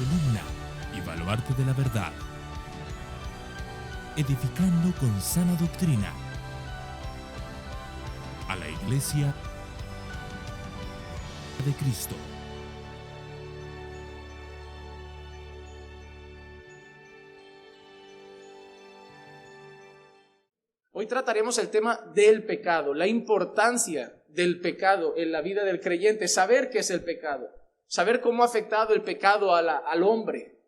columna y baluarte de la verdad, edificando con sana doctrina a la Iglesia de Cristo. Hoy trataremos el tema del pecado, la importancia del pecado en la vida del creyente, saber qué es el pecado, saber cómo ha afectado el pecado al hombre,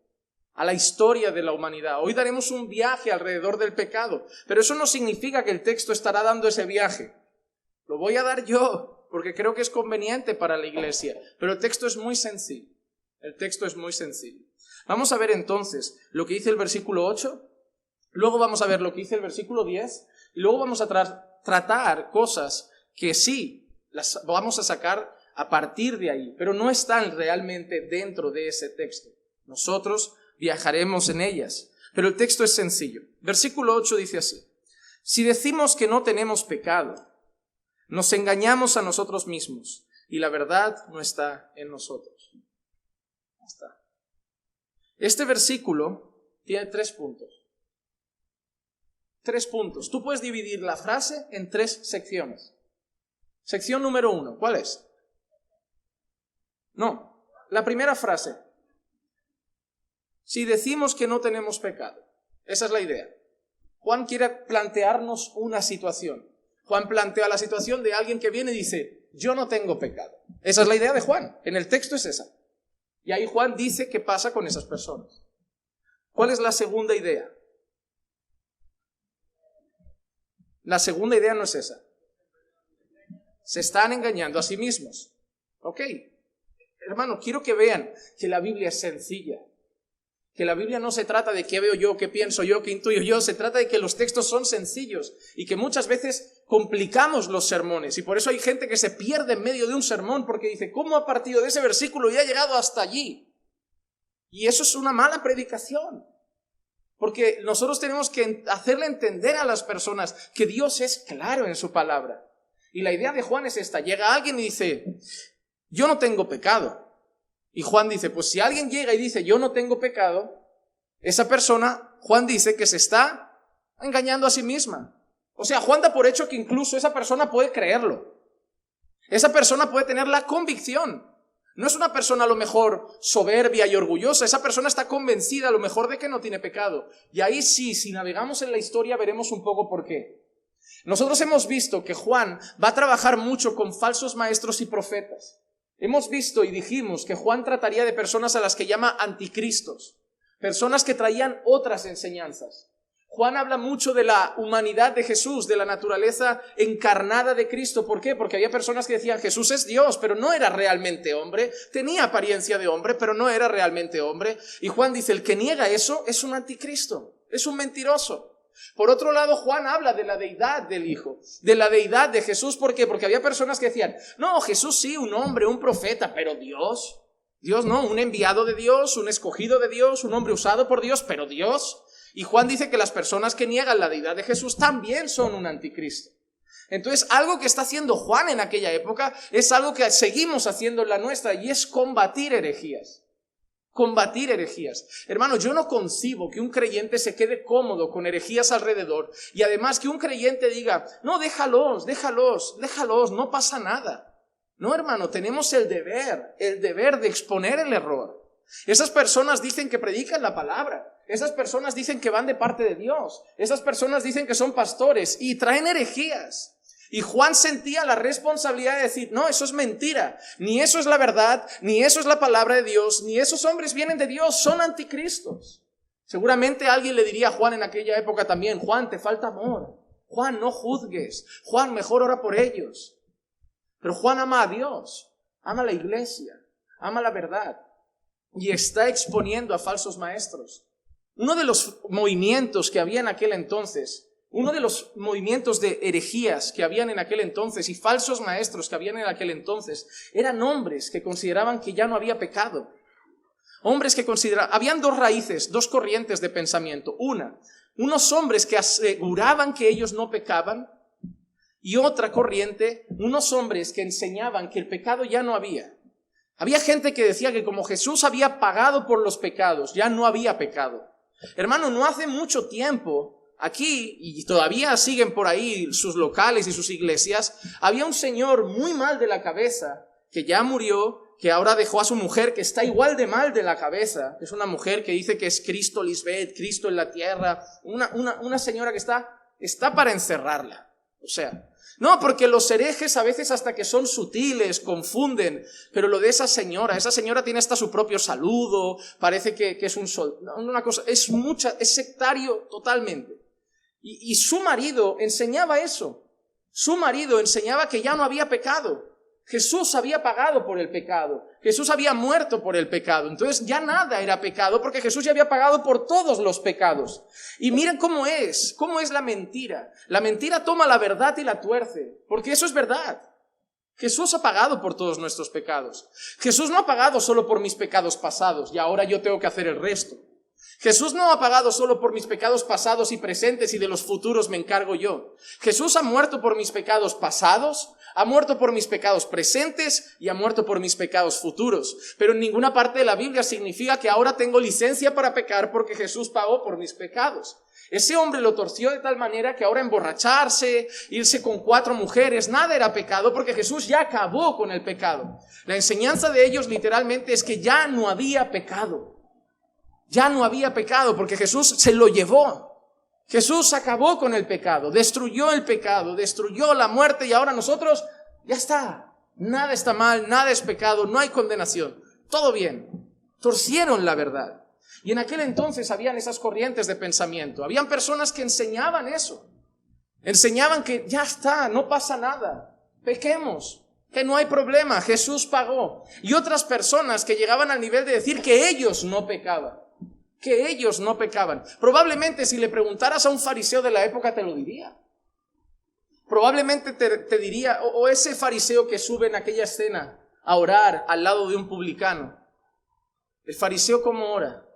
a la historia de la humanidad. Hoy daremos un viaje alrededor del pecado, pero eso no significa que el texto estará dando ese viaje. Lo voy a dar yo, porque creo que es conveniente para la iglesia, pero el texto es muy sencillo. El texto es muy sencillo. Vamos a ver entonces lo que dice el versículo 8, luego vamos a ver lo que dice el versículo 10, y luego vamos a tratar cosas que sí las vamos a sacar a partir de ahí, pero no están realmente dentro de ese texto. Nosotros viajaremos en ellas, pero el texto es sencillo. Versículo 8 dice así: si decimos que no tenemos pecado, nos engañamos a nosotros mismos y la verdad no está en nosotros. Ya está. Este versículo tiene 3 puntos. 3 puntos. Tú puedes dividir la frase en 3 secciones. Sección número 1, ¿cuál es? No, la primera frase. Si decimos que no tenemos pecado. Esa es la idea. Juan quiere plantearnos una situación. Juan plantea la situación de alguien que viene y dice: yo no tengo pecado. Esa es la idea de Juan. En el texto es esa. Y ahí Juan dice qué pasa con esas personas. ¿Cuál es la segunda idea? La segunda idea no es esa. Se están engañando a sí mismos. ¿Ok? Hermano, quiero que vean que la Biblia es sencilla. Que la Biblia no se trata de qué veo yo, qué pienso yo, qué intuyo yo. Se trata de que los textos son sencillos y que muchas veces complicamos los sermones. Y por eso hay gente que se pierde en medio de un sermón porque dice: ¿cómo ha partido de ese versículo y ha llegado hasta allí? Y eso es una mala predicación. Porque nosotros tenemos que hacerle entender a las personas que Dios es claro en su palabra. Y la idea de Juan es esta. Llega alguien y dice: yo no tengo pecado. Y Juan dice: pues si alguien llega y dice yo no tengo pecado, esa persona, Juan dice que se está engañando a sí misma. O sea, Juan da por hecho que incluso esa persona puede creerlo. Esa persona puede tener la convicción. No es una persona a lo mejor soberbia y orgullosa, esa persona está convencida a lo mejor de que no tiene pecado. Y ahí sí, si navegamos en la historia veremos un poco por qué. Nosotros hemos visto que Juan va a trabajar mucho con falsos maestros y profetas. Hemos visto y dijimos que Juan trataría de personas a las que llama anticristos, personas que traían otras enseñanzas. Juan habla mucho de la humanidad de Jesús, de la naturaleza encarnada de Cristo. ¿Por qué? Porque había personas que decían: Jesús es Dios, pero no era realmente hombre. Tenía apariencia de hombre, pero no era realmente hombre. Y Juan dice: el que niega eso es un anticristo, es un mentiroso. Por otro lado, Juan habla de la deidad del Hijo, de la deidad de Jesús. ¿Por qué? Porque había personas que decían: no, Jesús sí, un hombre, un profeta, pero Dios no, un enviado de Dios, un escogido de Dios, un hombre usado por Dios, pero Dios. Y Juan dice que las personas que niegan la deidad de Jesús también son un anticristo. Entonces, algo que está haciendo Juan en aquella época es algo que seguimos haciendo en la nuestra, y es combatir herejías. Combatir herejías. Hermano, yo no concibo que un creyente se quede cómodo con herejías alrededor, y además que un creyente diga: no, déjalos, no pasa nada. No, hermano, tenemos el deber de exponer el error. Esas personas dicen que predican la palabra. Esas personas dicen que van de parte de Dios. Esas personas dicen que son pastores y traen herejías. Y Juan sentía la responsabilidad de decir: no, eso es mentira. Ni eso es la verdad, ni eso es la palabra de Dios, ni esos hombres vienen de Dios, son anticristos. Seguramente alguien le diría a Juan en aquella época también: Juan, te falta amor. Juan, no juzgues. Juan, mejor ora por ellos. Pero Juan ama a Dios, ama a la iglesia, ama la verdad. Y está exponiendo a falsos maestros. Uno de los movimientos que había en aquel entonces, uno de los movimientos de herejías que habían en aquel entonces y falsos maestros que habían en aquel entonces, eran hombres que consideraban que ya no había pecado. Hombres que consideraban, habían 2 raíces, 2 corrientes de pensamiento. Una, unos hombres que aseguraban que ellos no pecaban, y otra corriente, unos hombres que enseñaban que el pecado ya no había. Había gente que decía que como Jesús había pagado por los pecados, ya no había pecado. Hermano, no hace mucho tiempo, aquí, y todavía siguen por ahí sus locales y sus iglesias, había un señor muy mal de la cabeza, que ya murió, que ahora dejó a su mujer, que está igual de mal de la cabeza. Es una mujer que dice que es Cristo Lisbeth, Cristo en la tierra, una señora que está para encerrarla. O sea, no, porque los herejes a veces hasta que son sutiles, confunden, pero lo de esa señora tiene hasta su propio saludo, parece que es una cosa, es sectario totalmente. Y su marido enseñaba eso, su marido enseñaba que ya no había pecado. Jesús había pagado por el pecado, Jesús había muerto por el pecado, entonces ya nada era pecado porque Jesús ya había pagado por todos los pecados. Y miren cómo es la mentira. La mentira toma la verdad y la tuerce, porque eso es verdad. Jesús ha pagado por todos nuestros pecados. Jesús no ha pagado solo por mis pecados pasados y ahora yo tengo que hacer el resto. Jesús no ha pagado solo por mis pecados pasados y presentes y de los futuros me encargo yo. Jesús ha muerto por mis pecados pasados, ha muerto por mis pecados presentes y ha muerto por mis pecados futuros. Pero en ninguna parte de la Biblia significa que ahora tengo licencia para pecar porque Jesús pagó por mis pecados. Ese hombre lo torció de tal manera que ahora emborracharse, irse con 4 mujeres, nada era pecado porque Jesús ya acabó con el pecado. La enseñanza de ellos literalmente es que ya no había pecado. Ya no había pecado porque Jesús se lo llevó. Jesús acabó con el pecado, destruyó la muerte y ahora nosotros, ya está. Nada está mal, nada es pecado, no hay condenación. Todo bien. Torcieron la verdad. Y en aquel entonces habían esas corrientes de pensamiento. Habían personas que enseñaban eso. Enseñaban que ya está, no pasa nada. Pequemos, que no hay problema, Jesús pagó. Y otras personas que llegaban al nivel de decir que ellos no pecaban. Que ellos no pecaban. Probablemente si le preguntaras a un fariseo de la época te lo diría. Probablemente te diría, o ese fariseo que sube en aquella escena a orar al lado de un publicano. El fariseo, ¿cómo ora?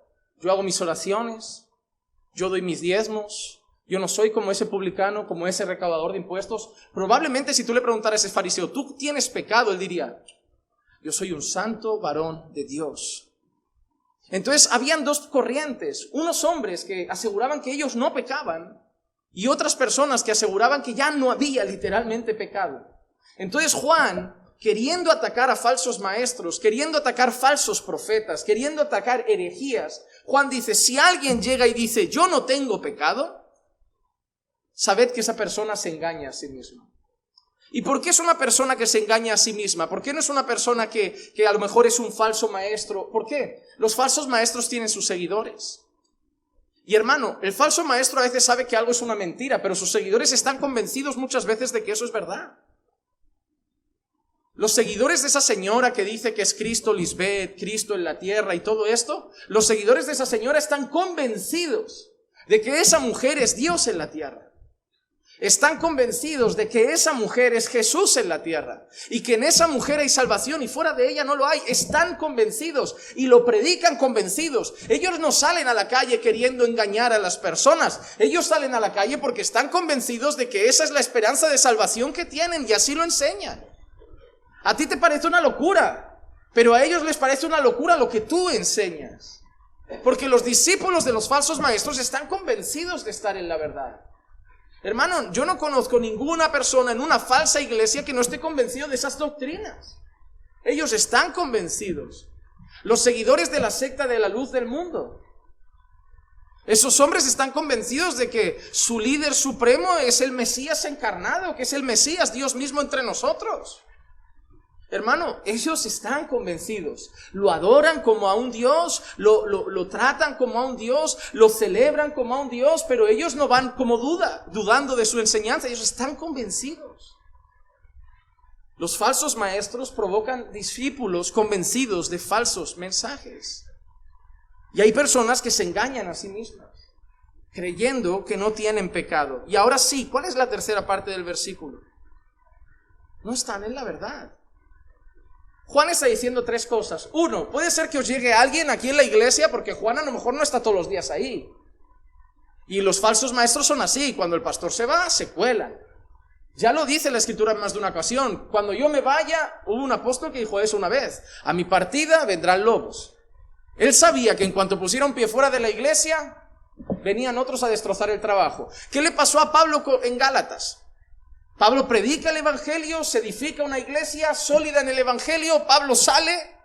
Yo hago mis oraciones, yo doy mis diezmos, yo no soy como ese publicano, como ese recaudador de impuestos. Probablemente si tú le preguntaras a ese fariseo, ¿tú tienes pecado? Él diría, yo soy un santo varón de Dios. Entonces habían 2 corrientes, unos hombres que aseguraban que ellos no pecaban y otras personas que aseguraban que ya no había literalmente pecado. Entonces Juan, queriendo atacar a falsos maestros, queriendo atacar falsos profetas, queriendo atacar herejías, Juan dice, si alguien llega y dice, yo no tengo pecado, sabed que esa persona se engaña a sí misma. ¿Y por qué es una persona que se engaña a sí misma? ¿Por qué no es una persona que a lo mejor es un falso maestro? ¿Por qué? Los falsos maestros tienen sus seguidores. Y hermano, el falso maestro a veces sabe que algo es una mentira, pero sus seguidores están convencidos muchas veces de que eso es verdad. Los seguidores de esa señora que dice que es Cristo Lisbeth, Cristo en la tierra y todo esto, los seguidores de esa señora están convencidos de que esa mujer es Dios en la tierra. Están convencidos de que esa mujer es Jesús en la tierra y que en esa mujer hay salvación y fuera de ella no lo hay. Están convencidos y lo predican convencidos. Ellos no salen a la calle queriendo engañar a las personas. Ellos salen a la calle porque están convencidos de que esa es la esperanza de salvación que tienen y así lo enseñan. A ti te parece una locura, pero a ellos les parece una locura lo que tú enseñas. Porque los discípulos de los falsos maestros están convencidos de estar en la verdad. Hermano, yo no conozco ninguna persona en una falsa iglesia que no esté convencido de esas doctrinas. Ellos están convencidos. Los seguidores de la secta de la luz del mundo. Esos hombres están convencidos de que su líder supremo es el Mesías encarnado, que es el Mesías, Dios mismo entre nosotros. Hermano, ellos están convencidos, lo adoran como a un Dios, lo tratan como a un Dios, lo celebran como a un Dios, pero ellos no van como dudando de su enseñanza, ellos están convencidos. Los falsos maestros provocan discípulos convencidos de falsos mensajes. Y hay personas que se engañan a sí mismas, creyendo que no tienen pecado. Y ahora sí, ¿cuál es la tercera parte del versículo? No están en la verdad. Juan está diciendo 3 cosas. 1, puede ser que os llegue alguien aquí en la iglesia porque Juan a lo mejor no está todos los días ahí. Y los falsos maestros son así, cuando el pastor se va, se cuelan. Ya lo dice la Escritura en más de una ocasión. Cuando yo me vaya, hubo un apóstol que dijo eso una vez: a mi partida vendrán lobos. Él sabía que en cuanto pusiera un pie fuera de la iglesia, venían otros a destrozar el trabajo. ¿Qué le pasó a Pablo en Gálatas? Pablo predica el evangelio, se edifica una iglesia sólida en el evangelio, Pablo sale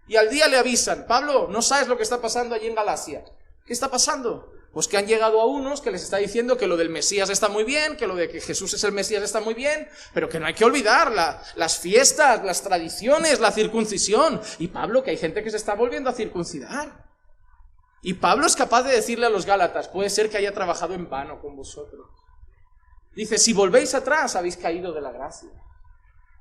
y al día le avisan: Pablo, no sabes lo que está pasando allí en Galacia. ¿Qué está pasando? Pues que han llegado a unos que les está diciendo que lo del Mesías está muy bien, que lo de que Jesús es el Mesías está muy bien, pero que no hay que olvidar las fiestas, las tradiciones, la circuncisión. Y Pablo, que hay gente que se está volviendo a circuncidar. Y Pablo es capaz de decirle a los Gálatas: puede ser que haya trabajado en vano con vosotros. Dice: si volvéis atrás, habéis caído de la gracia.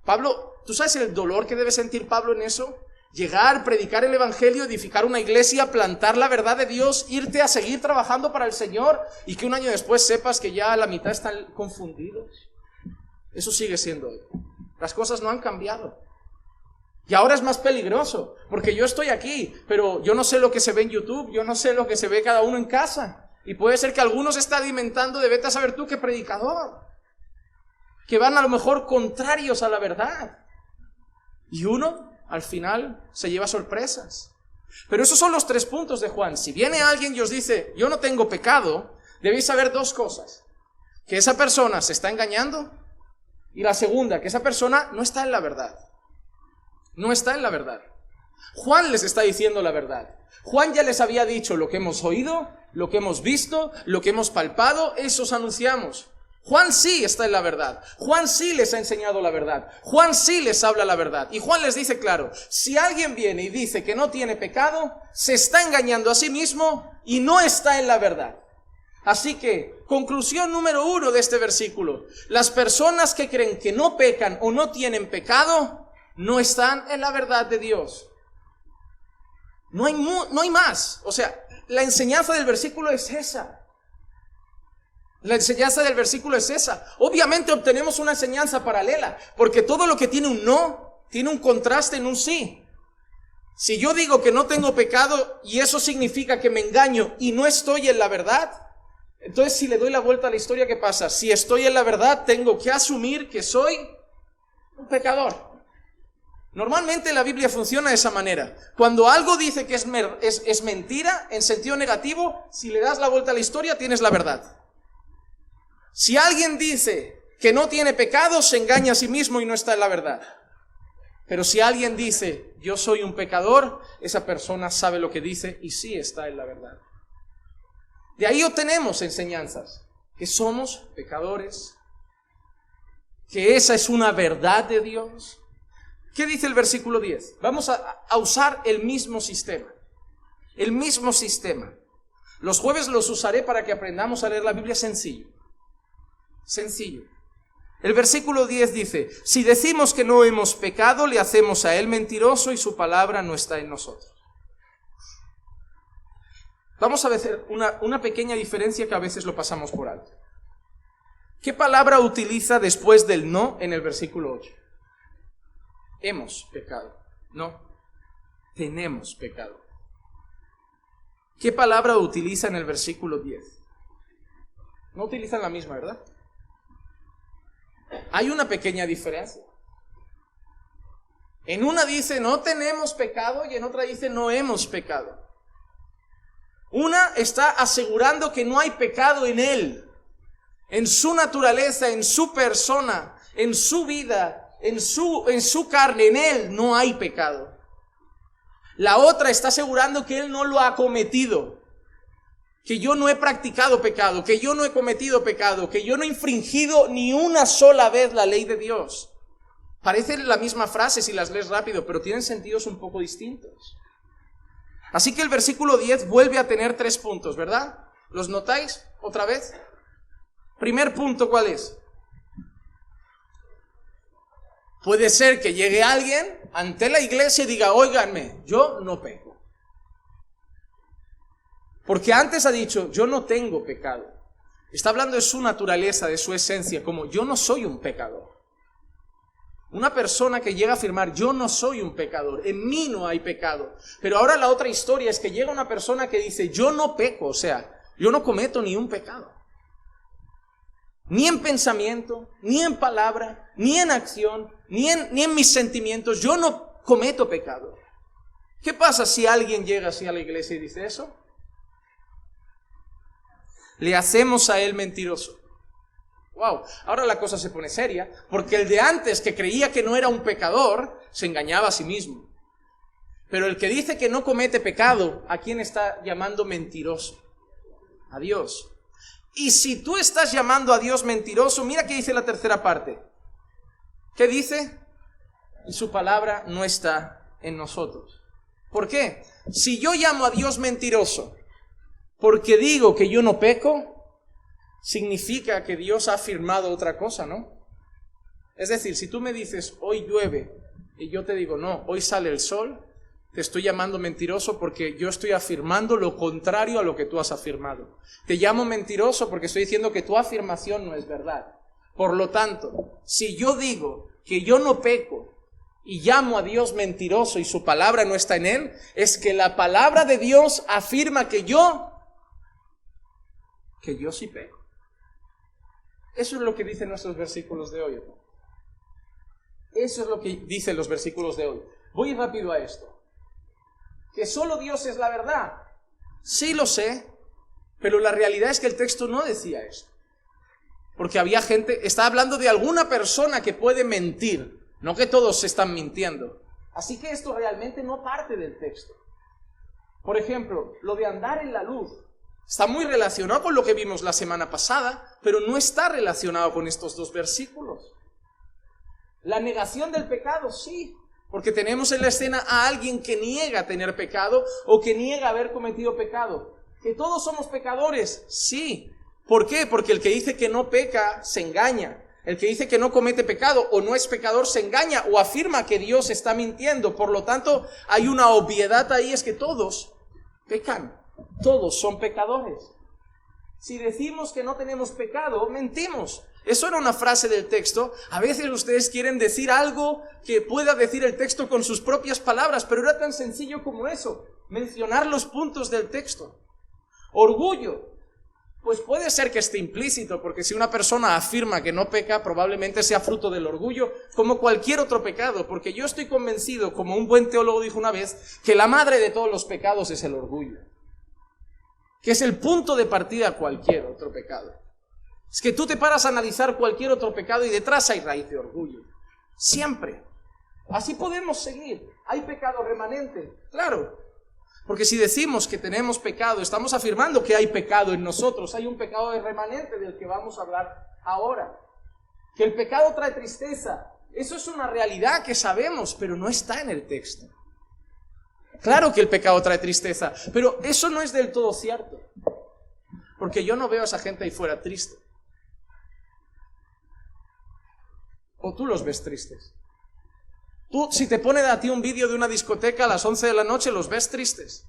Pablo, ¿tú sabes el dolor que debe sentir Pablo en eso? Llegar, predicar el evangelio, edificar una iglesia, plantar la verdad de Dios, irte a seguir trabajando para el Señor y que un año después sepas que ya la mitad están confundidos. Eso sigue siendo hoy. Las cosas no han cambiado. Y ahora es más peligroso, porque yo estoy aquí, pero yo no sé lo que se ve en YouTube, yo no sé lo que se ve cada uno en casa. Y puede ser que algunos estén alimentando de vete a saber tú qué predicador, que van a lo mejor contrarios a la verdad. Y uno, al final, se lleva sorpresas. Pero esos son los 3 puntos de Juan. Si viene alguien y os dice: yo no tengo pecado, debéis saber 2 cosas: que esa persona se está engañando, y la segunda, que esa persona no está en la verdad. No está en la verdad. Juan les está diciendo la verdad. Juan ya les había dicho lo que hemos oído, lo que hemos visto, lo que hemos palpado, eso os anunciamos. Juan sí está en la verdad. Juan sí les ha enseñado la verdad. Juan sí les habla la verdad. Y Juan les dice claro: si alguien viene y dice que no tiene pecado, se está engañando a sí mismo y no está en la verdad. Así que, conclusión número 1 de este versículo: las personas que creen que no pecan o no tienen pecado, no están en la verdad de Dios. No hay más. O sea, la enseñanza del versículo es esa. La enseñanza del versículo es esa. Obviamente obtenemos una enseñanza paralela, porque todo lo que tiene un no, tiene un contraste en un sí. Si yo digo que no tengo pecado y eso significa que me engaño y no estoy en la verdad, entonces si le doy la vuelta a la historia, ¿qué pasa? Si estoy en la verdad, tengo que asumir que soy un pecador. Normalmente la Biblia funciona de esa manera. Cuando algo dice que es mentira, en sentido negativo, si le das la vuelta a la historia, tienes la verdad. Si alguien dice que no tiene pecado, se engaña a sí mismo y no está en la verdad. Pero si alguien dice: yo soy un pecador, esa persona sabe lo que dice y sí está en la verdad. De ahí obtenemos enseñanzas: que somos pecadores, que esa es una verdad de Dios. ¿Qué dice el versículo 10? Vamos a usar el mismo sistema. El mismo sistema. Los jueves los usaré para que aprendamos a leer la Biblia sencillo. Sencillo. El versículo 10 dice: si decimos que no hemos pecado, le hacemos a él mentiroso y su palabra no está en nosotros. Vamos a ver una pequeña diferencia que a veces lo pasamos por alto. ¿Qué palabra utiliza después del no en el versículo 8? Hemos pecado. No, tenemos pecado. ¿Qué palabra utiliza en el versículo 10? No utilizan la misma, ¿verdad? Hay una pequeña diferencia. En una dice no tenemos pecado y en otra dice no hemos pecado. Una está asegurando que no hay pecado en él, en su naturaleza, en su persona, en su vida, en su carne, en él no hay pecado. La otra está asegurando que él no lo ha cometido, que yo no he practicado pecado, que yo no he cometido pecado, que yo no he infringido ni una sola vez la ley de Dios. Parece la misma frase si las lees rápido, pero tienen sentidos un poco distintos. Así que el versículo 10 vuelve a tener 3 puntos, ¿verdad? ¿Los notáis otra vez? Primer punto, ¿cuál es? Puede ser que llegue alguien ante la iglesia y diga: óiganme, yo no peco. Porque antes ha dicho: yo no tengo pecado. Está hablando de su naturaleza, de su esencia, como yo no soy un pecador. Una persona que llega a afirmar: yo no soy un pecador, en mí no hay pecado. Pero ahora la otra historia es que llega una persona que dice: yo no peco, o sea, yo no cometo ni un pecado. ni en pensamiento, ni en palabra, ni en acción, ni en mis sentimientos, yo no cometo pecado. ¿Qué pasa si alguien llega así a la iglesia y dice eso? Le hacemos a él mentiroso. Wow, ahora la cosa se pone seria, porque el de antes, que creía que no era un pecador, se engañaba a sí mismo. Pero el que dice que no comete pecado, ¿a quién está llamando mentiroso? A Dios. Y si tú estás llamando a Dios mentiroso, mira qué dice la tercera parte. ¿Qué dice? Y su palabra no está en nosotros. ¿Por qué? Si yo llamo a Dios mentiroso porque digo que yo no peco, significa que Dios ha afirmado otra cosa, ¿no? Es decir, si tú me dices, hoy llueve, y yo te digo, no, hoy sale el sol, te estoy llamando mentiroso porque yo estoy afirmando lo contrario a lo que tú has afirmado. Te llamo mentiroso porque estoy diciendo que tu afirmación no es verdad. Por lo tanto, si yo digo que yo no peco y llamo a Dios mentiroso y su palabra no está en él, es que la palabra de Dios afirma que yo sí peco. Eso es lo que dicen nuestros versículos de hoy, ¿no? Eso es lo que dicen los versículos de hoy. Voy rápido a esto. ¿Que solo Dios es la verdad? Sí lo sé, pero la realidad es que el texto no decía eso. Porque había gente, está hablando de alguna persona que puede mentir, no que todos se están mintiendo. Así que esto realmente no parte del texto. Por ejemplo, lo de andar en la luz está muy relacionado con lo que vimos la semana pasada, pero no está relacionado con estos dos versículos. La negación del pecado, sí, porque tenemos en la escena a alguien que niega tener pecado o que niega haber cometido pecado. ¿Que todos somos pecadores? Sí. ¿Por qué? Porque el que dice que no peca se engaña. El que dice que no comete pecado o no es pecador se engaña o afirma que Dios está mintiendo. Por lo tanto, hay una obviedad ahí, es que todos pecan. Todos son pecadores. Si decimos que no tenemos pecado, mentimos. Eso era una frase del texto. A veces ustedes quieren decir algo que pueda decir el texto con sus propias palabras, pero era tan sencillo como eso, mencionar los puntos del texto. Orgullo, pues puede ser que esté implícito, porque si una persona afirma que no peca, probablemente sea fruto del orgullo, como cualquier otro pecado, porque yo estoy convencido, como un buen teólogo dijo una vez, que la madre de todos los pecados es el orgullo, que es el punto de partida a cualquier otro pecado. Es que tú te paras a analizar cualquier otro pecado y detrás hay raíz de orgullo. Siempre. Así podemos seguir. ¿Hay pecado remanente? Claro. Porque si decimos que tenemos pecado, estamos afirmando que hay pecado en nosotros. Hay un pecado remanente del que vamos a hablar ahora. Que el pecado trae tristeza. Eso es una realidad que sabemos, pero no está en el texto. Claro que el pecado trae tristeza, pero eso no es del todo cierto. Porque yo no veo a esa gente ahí fuera triste. ¿O tú los ves tristes? Tú, si te ponen a ti un vídeo de una discoteca a las 11 de la noche, los ves tristes.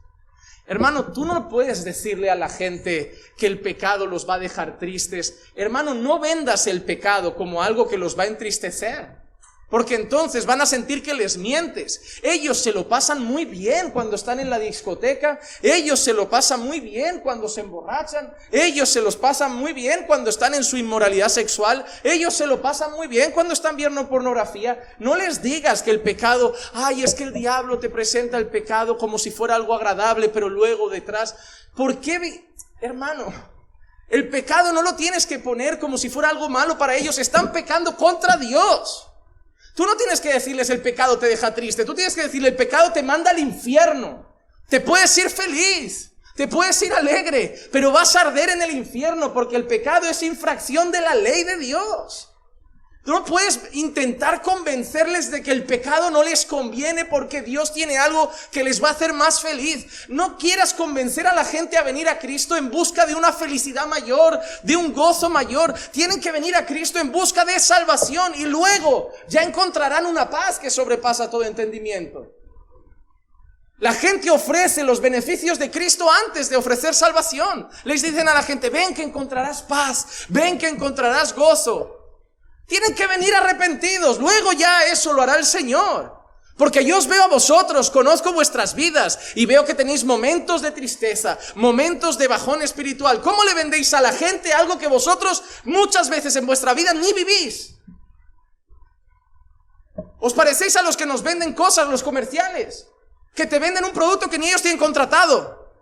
Hermano, tú no puedes decirle a la gente que el pecado los va a dejar tristes. Hermano, no vendas el pecado como algo que los va a entristecer. Porque entonces van a sentir que les mientes. Ellos se lo pasan muy bien cuando están en la discoteca. Ellos se lo pasan muy bien cuando se emborrachan. Ellos se los pasan muy bien cuando están en su inmoralidad sexual. Ellos se lo pasan muy bien cuando están viendo pornografía. No les digas que el pecado, es que el diablo te presenta el pecado como si fuera algo agradable, pero luego detrás. ¿Por qué, hermano? El pecado no lo tienes que poner como si fuera algo malo para ellos. Están pecando contra Dios. Tú no tienes que decirles el pecado te deja triste, tú tienes que decirle el pecado te manda al infierno. Te puedes ir feliz, te puedes ir alegre, pero vas a arder en el infierno porque el pecado es infracción de la ley de Dios. Tú no puedes intentar convencerles de que el pecado no les conviene porque Dios tiene algo que les va a hacer más feliz. No quieras convencer a la gente a venir a Cristo en busca de una felicidad mayor, de un gozo mayor. Tienen que venir a Cristo en busca de salvación y luego ya encontrarán una paz que sobrepasa todo entendimiento. La gente ofrece los beneficios de Cristo antes de ofrecer salvación. Les dicen a la gente, ven que encontrarás paz, ven que encontrarás gozo. Tienen que venir arrepentidos, luego ya eso lo hará el Señor. Porque yo os veo a vosotros, conozco vuestras vidas y veo que tenéis momentos de tristeza, momentos de bajón espiritual. ¿Cómo le vendéis a la gente algo que vosotros muchas veces en vuestra vida ni vivís? Os parecéis a los que nos venden cosas, los comerciales, que te venden un producto que ni ellos tienen contratado.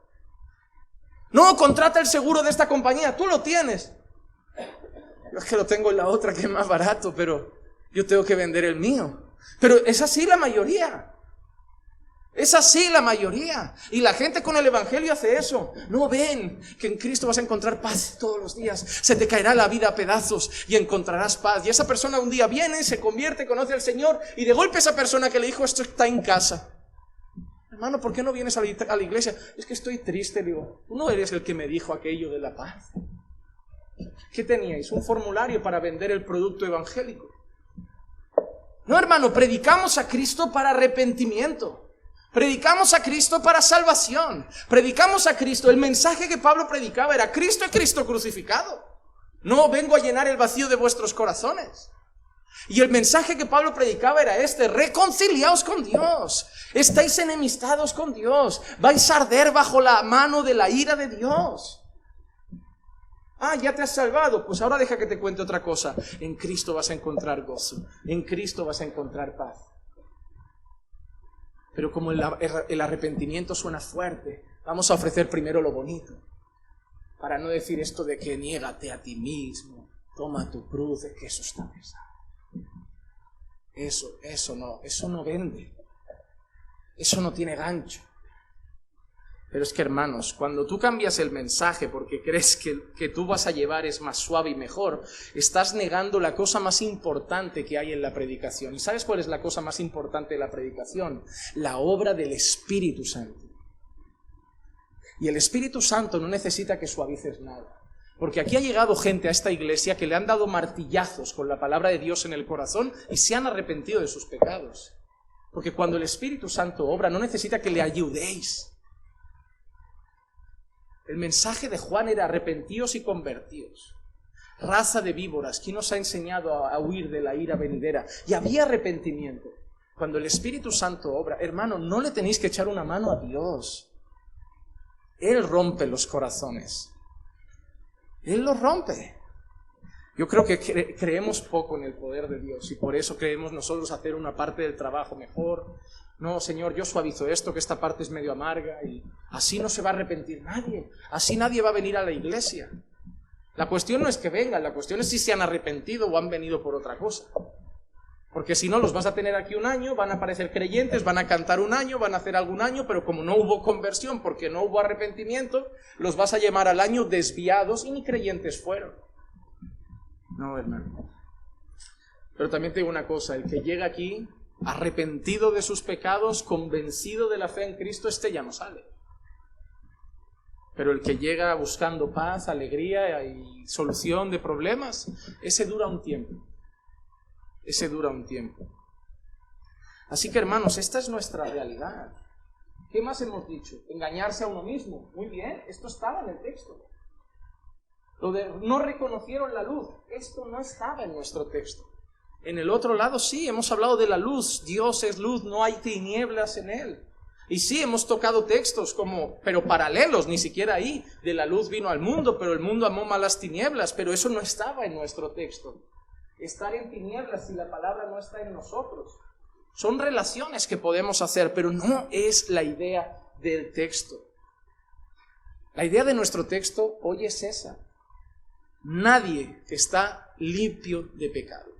No, contrata el seguro de esta compañía, tú lo tienes. Yo es que lo tengo en la otra que es más barato, pero yo tengo que vender el mío. Pero es así la mayoría. Es así la mayoría. Y la gente con el evangelio hace eso. No ven que en Cristo vas a encontrar paz todos los días. Se te caerá la vida a pedazos y encontrarás paz. Y esa persona un día viene, se convierte, conoce al Señor, y de golpe esa persona que le dijo esto está en casa. Hermano, ¿por qué no vienes a la iglesia? Es que estoy triste. Digo, tú no eres el que me dijo aquello de la paz. ¿Qué teníais? Un formulario para vender el producto evangélico. No, hermano, predicamos a Cristo para arrepentimiento. Predicamos a Cristo para salvación. Predicamos a Cristo. El mensaje que Pablo predicaba era Cristo y Cristo crucificado. No vengo a llenar el vacío de vuestros corazones. Y el mensaje que Pablo predicaba era este: reconciliaos con Dios. Estáis enemistados con Dios. Vais a arder bajo la mano de la ira de Dios. Ah, ya te has salvado, pues ahora deja que te cuente otra cosa. En Cristo vas a encontrar gozo, en Cristo vas a encontrar paz. Pero como el arrepentimiento suena fuerte, vamos a ofrecer primero lo bonito, para no decir esto de que niégate a ti mismo, toma tu cruz, es que eso está pesado. Eso no vende, eso no tiene gancho. Pero es que, hermanos, cuando tú cambias el mensaje porque crees que tú vas a llevar es más suave y mejor, estás negando la cosa más importante que hay en la predicación. ¿Y sabes cuál es la cosa más importante de la predicación? La obra del Espíritu Santo. Y el Espíritu Santo no necesita que suavices nada. Porque aquí ha llegado gente a esta iglesia que le han dado martillazos con la palabra de Dios en el corazón y se han arrepentido de sus pecados. Porque cuando el Espíritu Santo obra, no necesita que le ayudéis. El mensaje de Juan era arrepentíos y convertíos. Raza de víboras, ¿quién os ha enseñado a huir de la ira venidera? Y había arrepentimiento. Cuando el Espíritu Santo obra, hermano, no le tenéis que echar una mano a Dios. Él rompe los corazones. Él los rompe. Yo creo que creemos poco en el poder de Dios y por eso creemos nosotros hacer una parte del trabajo mejor. No, Señor, yo suavizo esto, que esta parte es medio amarga, y así no se va a arrepentir nadie. Así nadie va a venir a la iglesia. La cuestión no es que vengan, la cuestión es si se han arrepentido o han venido por otra cosa. Porque si no, los vas a tener aquí un año, van a parecer creyentes, van a cantar un año, van a hacer algún año, pero como no hubo conversión, porque no hubo arrepentimiento, los vas a llamar al año desviados y ni creyentes fueron. No, hermano. Pero también te digo una cosa, el que llega aquí arrepentido de sus pecados, convencido de la fe en Cristo, este ya no sale. Pero el que llega buscando paz, alegría y solución de problemas, ese dura un tiempo. Ese dura un tiempo. Así que, hermanos, esta es nuestra realidad. ¿Qué más hemos dicho? Engañarse a uno mismo. Muy bien, esto estaba en el texto. Lo de no reconocieron la luz, esto no estaba en nuestro texto. En el otro lado sí, hemos hablado de la luz. Dios es luz, no hay tinieblas en él. Y sí, hemos tocado textos pero paralelos, ni siquiera ahí. De la luz vino al mundo, pero el mundo amó más las tinieblas. Pero eso no estaba en nuestro texto. Estar en tinieblas si la palabra no está en nosotros. Son relaciones que podemos hacer, pero no es la idea del texto. La idea de nuestro texto hoy es esa. Nadie está limpio de pecado.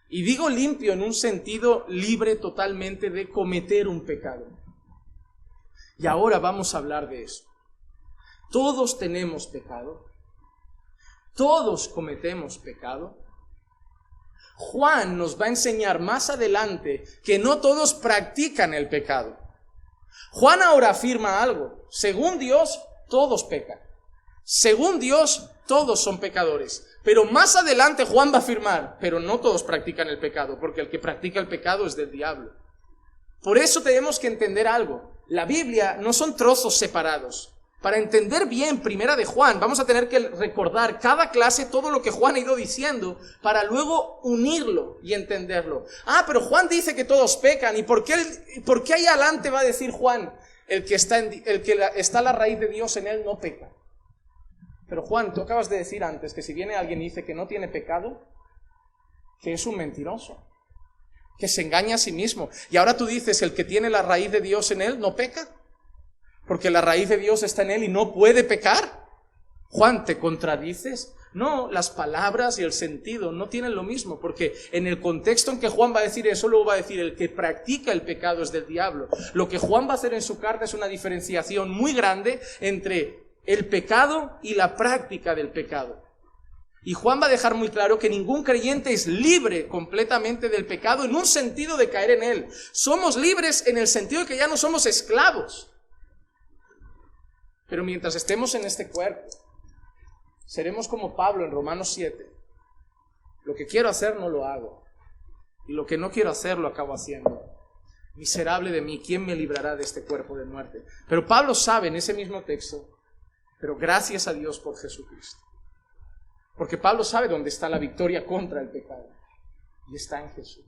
Y digo limpio en un sentido libre totalmente de cometer un pecado. Y ahora vamos a hablar de eso. Todos tenemos pecado. Todos cometemos pecado. Juan nos va a enseñar más adelante que no todos practican el pecado. Juan ahora afirma algo. Según Dios, todos pecan. Según Dios, todos son pecadores. Pero más adelante Juan va a afirmar, pero no todos practican el pecado, porque el que practica el pecado es del diablo. Por eso tenemos que entender algo. La Biblia no son trozos separados. Para entender bien Primera de Juan, vamos a tener que recordar cada clase todo lo que Juan ha ido diciendo para luego unirlo y entenderlo. Ah, pero Juan dice que todos pecan. ¿Y por qué ahí adelante va a decir Juan, el que está la raíz de Dios en él no peca? Pero Juan, tú acabas de decir antes que si viene alguien y dice que no tiene pecado, que es un mentiroso, que se engaña a sí mismo. Y ahora tú dices, el que tiene la raíz de Dios en él no peca, porque la raíz de Dios está en él y no puede pecar. Juan, ¿te contradices? No, las palabras y el sentido no tienen lo mismo, porque en el contexto en que Juan va a decir eso, luego va a decir el que practica el pecado es del diablo. Lo que Juan va a hacer en su carta es una diferenciación muy grande entre el pecado y la práctica del pecado. Y Juan va a dejar muy claro que ningún creyente es libre completamente del pecado en un sentido de caer en él. Somos libres en el sentido de que ya no somos esclavos. Pero mientras estemos en este cuerpo, seremos como Pablo en Romanos 7. Lo que quiero hacer no lo hago, y lo que no quiero hacer lo acabo haciendo. Miserable de mí, ¿quién me librará de este cuerpo de muerte? Pero Pablo sabe en ese mismo texto, pero gracias a Dios por Jesucristo. Porque Pablo sabe dónde está la victoria contra el pecado, y está en Jesús.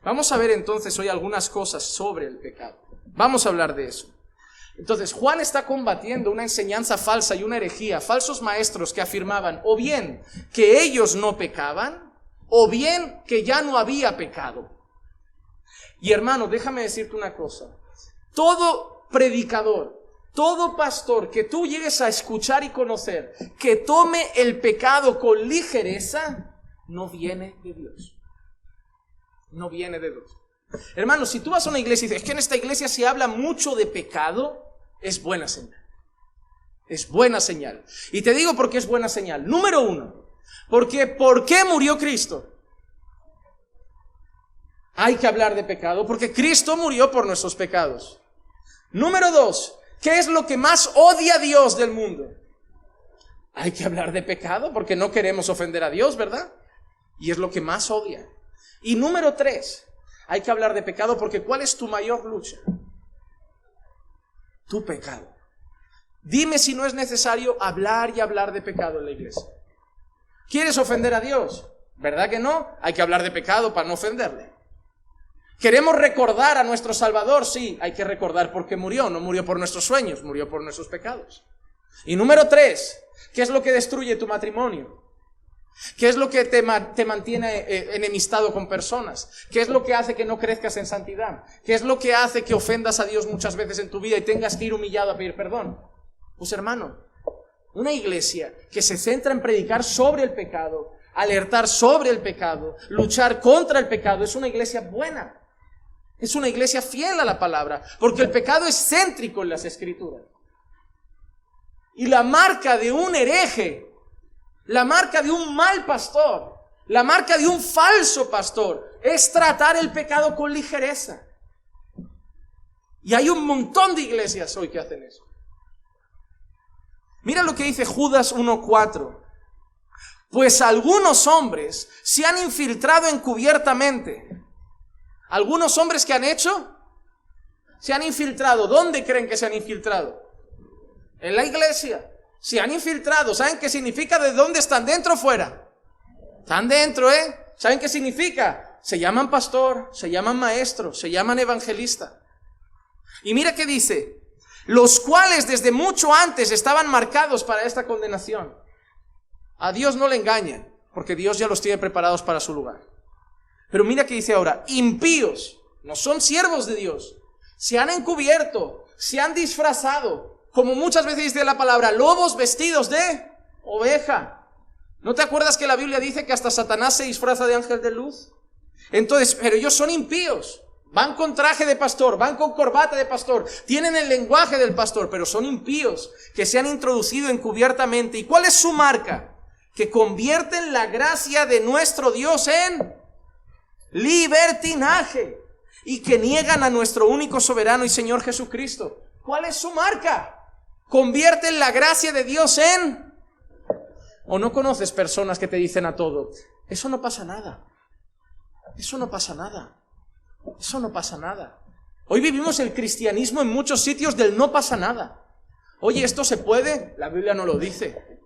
Vamos a ver entonces hoy algunas cosas sobre el pecado. Vamos a hablar de eso. Entonces, Juan está combatiendo una enseñanza falsa y una herejía, falsos maestros que afirmaban o bien que ellos no pecaban, o bien que ya no había pecado. Y hermano, déjame decirte una cosa. Todo predicador, todo pastor que tú llegues a escuchar y conocer, que tome el pecado con ligereza, no viene de Dios. No viene de Dios. Hermano, si tú vas a una iglesia y dices, es que en esta iglesia se habla mucho de pecado, es buena señal. Es buena señal. Y te digo por qué es buena señal. Número uno, porque ¿por qué murió Cristo? Hay que hablar de pecado, porque Cristo murió por nuestros pecados. Número dos, ¿qué es lo que más odia a Dios del mundo? Hay que hablar de pecado, porque no queremos ofender a Dios, ¿verdad? Y es lo que más odia. Y número tres, hay que hablar de pecado porque ¿cuál es tu mayor lucha? Tu pecado. Dime si no es necesario hablar y hablar de pecado en la iglesia. ¿Quieres ofender a Dios? ¿Verdad que no? Hay que hablar de pecado para no ofenderle. ¿Queremos recordar a nuestro Salvador? Sí, hay que recordar por qué murió. No murió por nuestros sueños, murió por nuestros pecados. Y número tres, ¿qué es lo que destruye tu matrimonio? ¿Qué es lo que te mantiene enemistado con personas? ¿Qué es lo que hace que no crezcas en santidad? ¿Qué es lo que hace que ofendas a Dios muchas veces en tu vida y tengas que ir humillado a pedir perdón? Pues hermano, una iglesia que se centra en predicar sobre el pecado, alertar sobre el pecado, luchar contra el pecado, es una iglesia buena. Es una iglesia fiel a la palabra, porque el pecado es céntrico en las Escrituras. Y la marca de un hereje, la marca de un mal pastor, la marca de un falso pastor, es tratar el pecado con ligereza. Y hay un montón de iglesias hoy que hacen eso. Mira lo que dice Judas 1:4. Pues algunos hombres se han infiltrado encubiertamente. ¿Algunos hombres que han hecho? Se han infiltrado. ¿Dónde creen que se han infiltrado? En la iglesia. Se han infiltrado. ¿Saben qué significa? ¿De dónde están? ¿Dentro o fuera? Están dentro, ¿eh? ¿Saben qué significa? Se llaman pastor, se llaman maestro, se llaman evangelista. Y mira qué dice. Los cuales desde mucho antes estaban marcados para esta condenación. A Dios no le engañan, porque Dios ya los tiene preparados para su lugar. Pero mira qué dice ahora. Impíos, no son siervos de Dios. Se han encubierto, se han disfrazado. Como muchas veces dice la palabra, lobos vestidos de oveja. ¿No te acuerdas que la Biblia dice que hasta Satanás se disfraza de ángel de luz? Entonces, pero ellos son impíos. Van con traje de pastor, van con corbata de pastor, tienen el lenguaje del pastor, pero son impíos que se han introducido encubiertamente. ¿Y cuál es su marca? Que convierten la gracia de nuestro Dios en libertinaje y que niegan a nuestro único soberano y Señor Jesucristo. ¿Cuál es su marca? Convierten la gracia de Dios en... ¿O no conoces personas que te dicen a todo, eso no pasa nada, eso no pasa nada, eso no pasa nada? Hoy vivimos el cristianismo en muchos sitios del no pasa nada. Oye, ¿esto se puede? La Biblia no lo dice.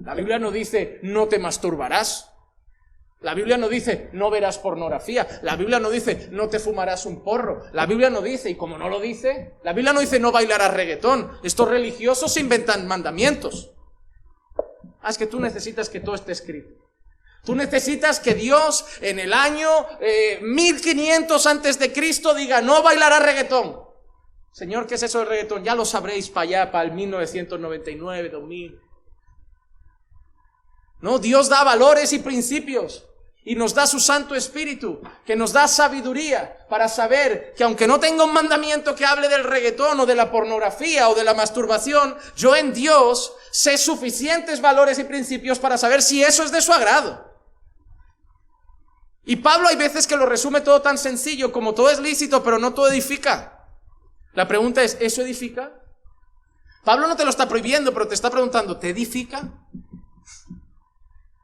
La Biblia no dice, no te masturbarás. La Biblia no dice, no verás pornografía. La Biblia no dice, no te fumarás un porro. La Biblia no dice, y como no lo dice, la Biblia no dice, no bailarás reggaetón. Estos religiosos inventan mandamientos. Es que tú necesitas que todo esté escrito. Tú necesitas que Dios en el año 1500 antes de Cristo diga, no bailarás reggaetón. Señor, ¿qué es eso del reggaetón? Ya lo sabréis para allá, para el 1999, 2000. No, Dios da valores y principios. Y nos da su Santo Espíritu, que nos da sabiduría para saber que aunque no tenga un mandamiento que hable del reggaetón o de la pornografía o de la masturbación, yo en Dios sé suficientes valores y principios para saber si eso es de su agrado. Y Pablo hay veces que lo resume todo tan sencillo como todo es lícito, pero no todo edifica. La pregunta es, ¿eso edifica? Pablo no te lo está prohibiendo, pero te está preguntando, ¿te edifica?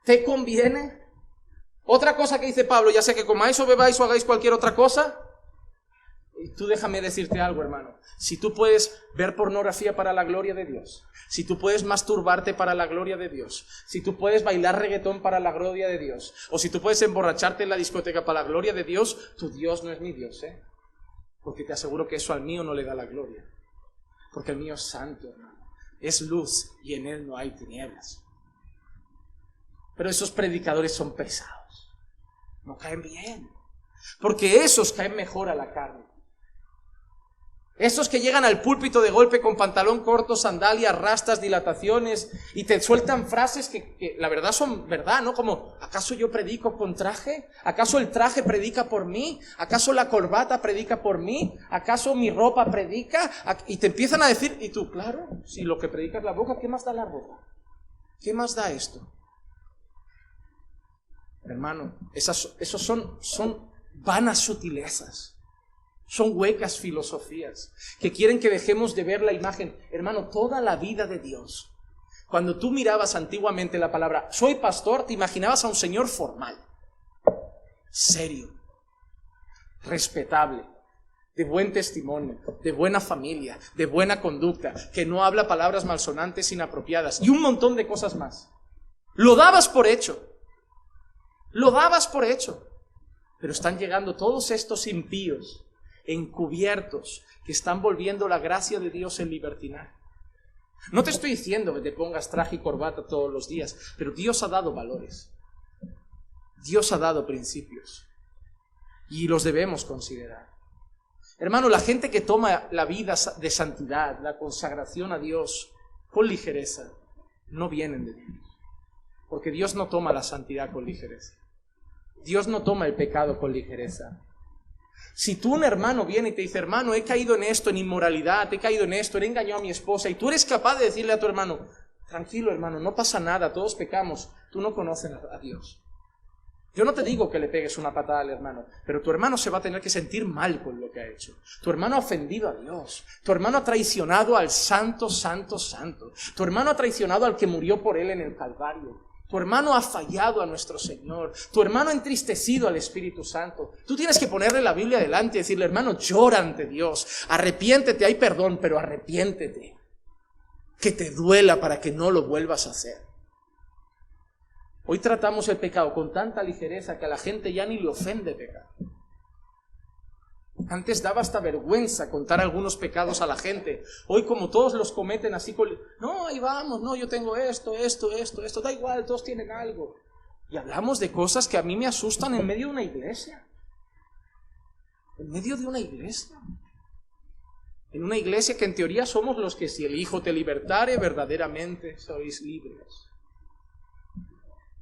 ¿Te conviene? Otra cosa que dice Pablo, ya sea que comáis o bebáis o hagáis cualquier otra cosa. Y tú déjame decirte algo, hermano. Si tú puedes ver pornografía para la gloria de Dios, si tú puedes masturbarte para la gloria de Dios, si tú puedes bailar reggaetón para la gloria de Dios, o si tú puedes emborracharte en la discoteca para la gloria de Dios, tu Dios no es mi Dios, ¿eh? Porque te aseguro que eso al mío no le da la gloria. Porque el mío es santo, hermano. Es luz y en él no hay tinieblas. Pero esos predicadores son pesados. No caen bien. Porque esos caen mejor a la carne. Esos que llegan al púlpito de golpe con pantalón corto, sandalias, rastas, dilataciones y te sueltan frases que la verdad son verdad, ¿no? Como, ¿acaso yo predico con traje? ¿Acaso el traje predica por mí? ¿Acaso la corbata predica por mí? ¿Acaso mi ropa predica? Y te empiezan a decir, y tú, claro, si lo que predica es la boca, ¿qué más da la ropa? ¿Qué más da esto? Hermano, esos son vanas sutilezas. Son huecas filosofías que quieren que dejemos de ver la imagen. Hermano, toda la vida de Dios. Cuando tú mirabas antiguamente la palabra soy pastor, te imaginabas a un señor formal, serio, respetable, de buen testimonio, de buena familia, de buena conducta, que no habla palabras malsonantes inapropiadas y un montón de cosas más. Lo dabas por hecho. Lo dabas por hecho. Pero están llegando todos estos impíos encubiertos que están volviendo la gracia de Dios en libertinaje. No te estoy diciendo que te pongas traje y corbata todos los días, pero Dios ha dado valores. Dios ha dado principios y los debemos considerar. Hermano, la gente que toma la vida de santidad, la consagración a Dios con ligereza, no vienen de Dios. Porque Dios no toma la santidad con ligereza. Dios no toma el pecado con ligereza. Si tú, un hermano, viene y te dice, hermano, he caído en esto, en inmoralidad, he caído en esto, he engañado a mi esposa, y tú eres capaz de decirle a tu hermano, tranquilo hermano, no pasa nada, todos pecamos, tú no conoces a Dios. Yo no te digo que le pegues una patada al hermano, pero tu hermano se va a tener que sentir mal con lo que ha hecho. Tu hermano ha ofendido a Dios. Tu hermano ha traicionado al santo, santo, santo. Tu hermano ha traicionado al que murió por él en el Calvario. Tu hermano ha fallado a nuestro Señor. Tu hermano ha entristecido al Espíritu Santo. Tú tienes que ponerle la Biblia delante y decirle, hermano, llora ante Dios. Arrepiéntete, hay perdón, pero arrepiéntete. Que te duela para que no lo vuelvas a hacer. Hoy tratamos el pecado con tanta ligereza que a la gente ya ni le ofende pecar. Antes daba hasta vergüenza contar algunos pecados a la gente. Hoy como todos los cometen así, no, ahí vamos, no, yo tengo esto, da igual, todos tienen algo. Y hablamos de cosas que a mí me asustan en medio de una iglesia. En medio de una iglesia. En una iglesia que en teoría somos los que si el Hijo te libertare, verdaderamente sois libres.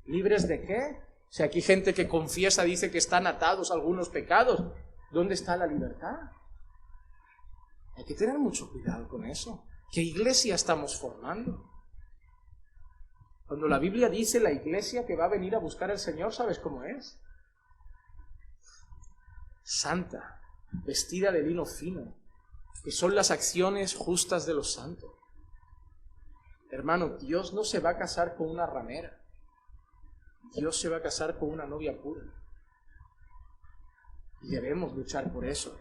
¿Libres de qué? O sea, aquí hay gente que confiesa, dice que están atados a algunos pecados. ¿Dónde está la libertad? Hay que tener mucho cuidado con eso. ¿Qué iglesia estamos formando? Cuando la Biblia dice la iglesia que va a venir a buscar al Señor, ¿sabes cómo es? Santa, vestida de lino fino, que son las acciones justas de los santos. Hermano, Dios no se va a casar con una ramera. Dios se va a casar con una novia pura. Y debemos luchar por eso.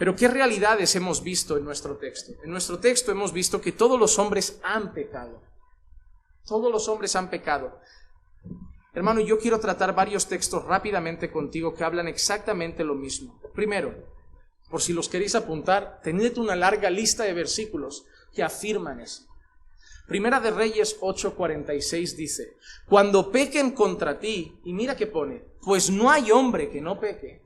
Pero ¿qué realidades hemos visto en nuestro texto? En nuestro texto hemos visto que todos los hombres han pecado. Todos los hombres han pecado. Hermano, yo quiero tratar varios textos rápidamente contigo que hablan exactamente lo mismo. Primero, por si los queréis apuntar, tened una larga lista de versículos que afirman eso. Primera de Reyes 8:46 dice: cuando pequen contra ti, y mira que pone, pues no hay hombre que no peque,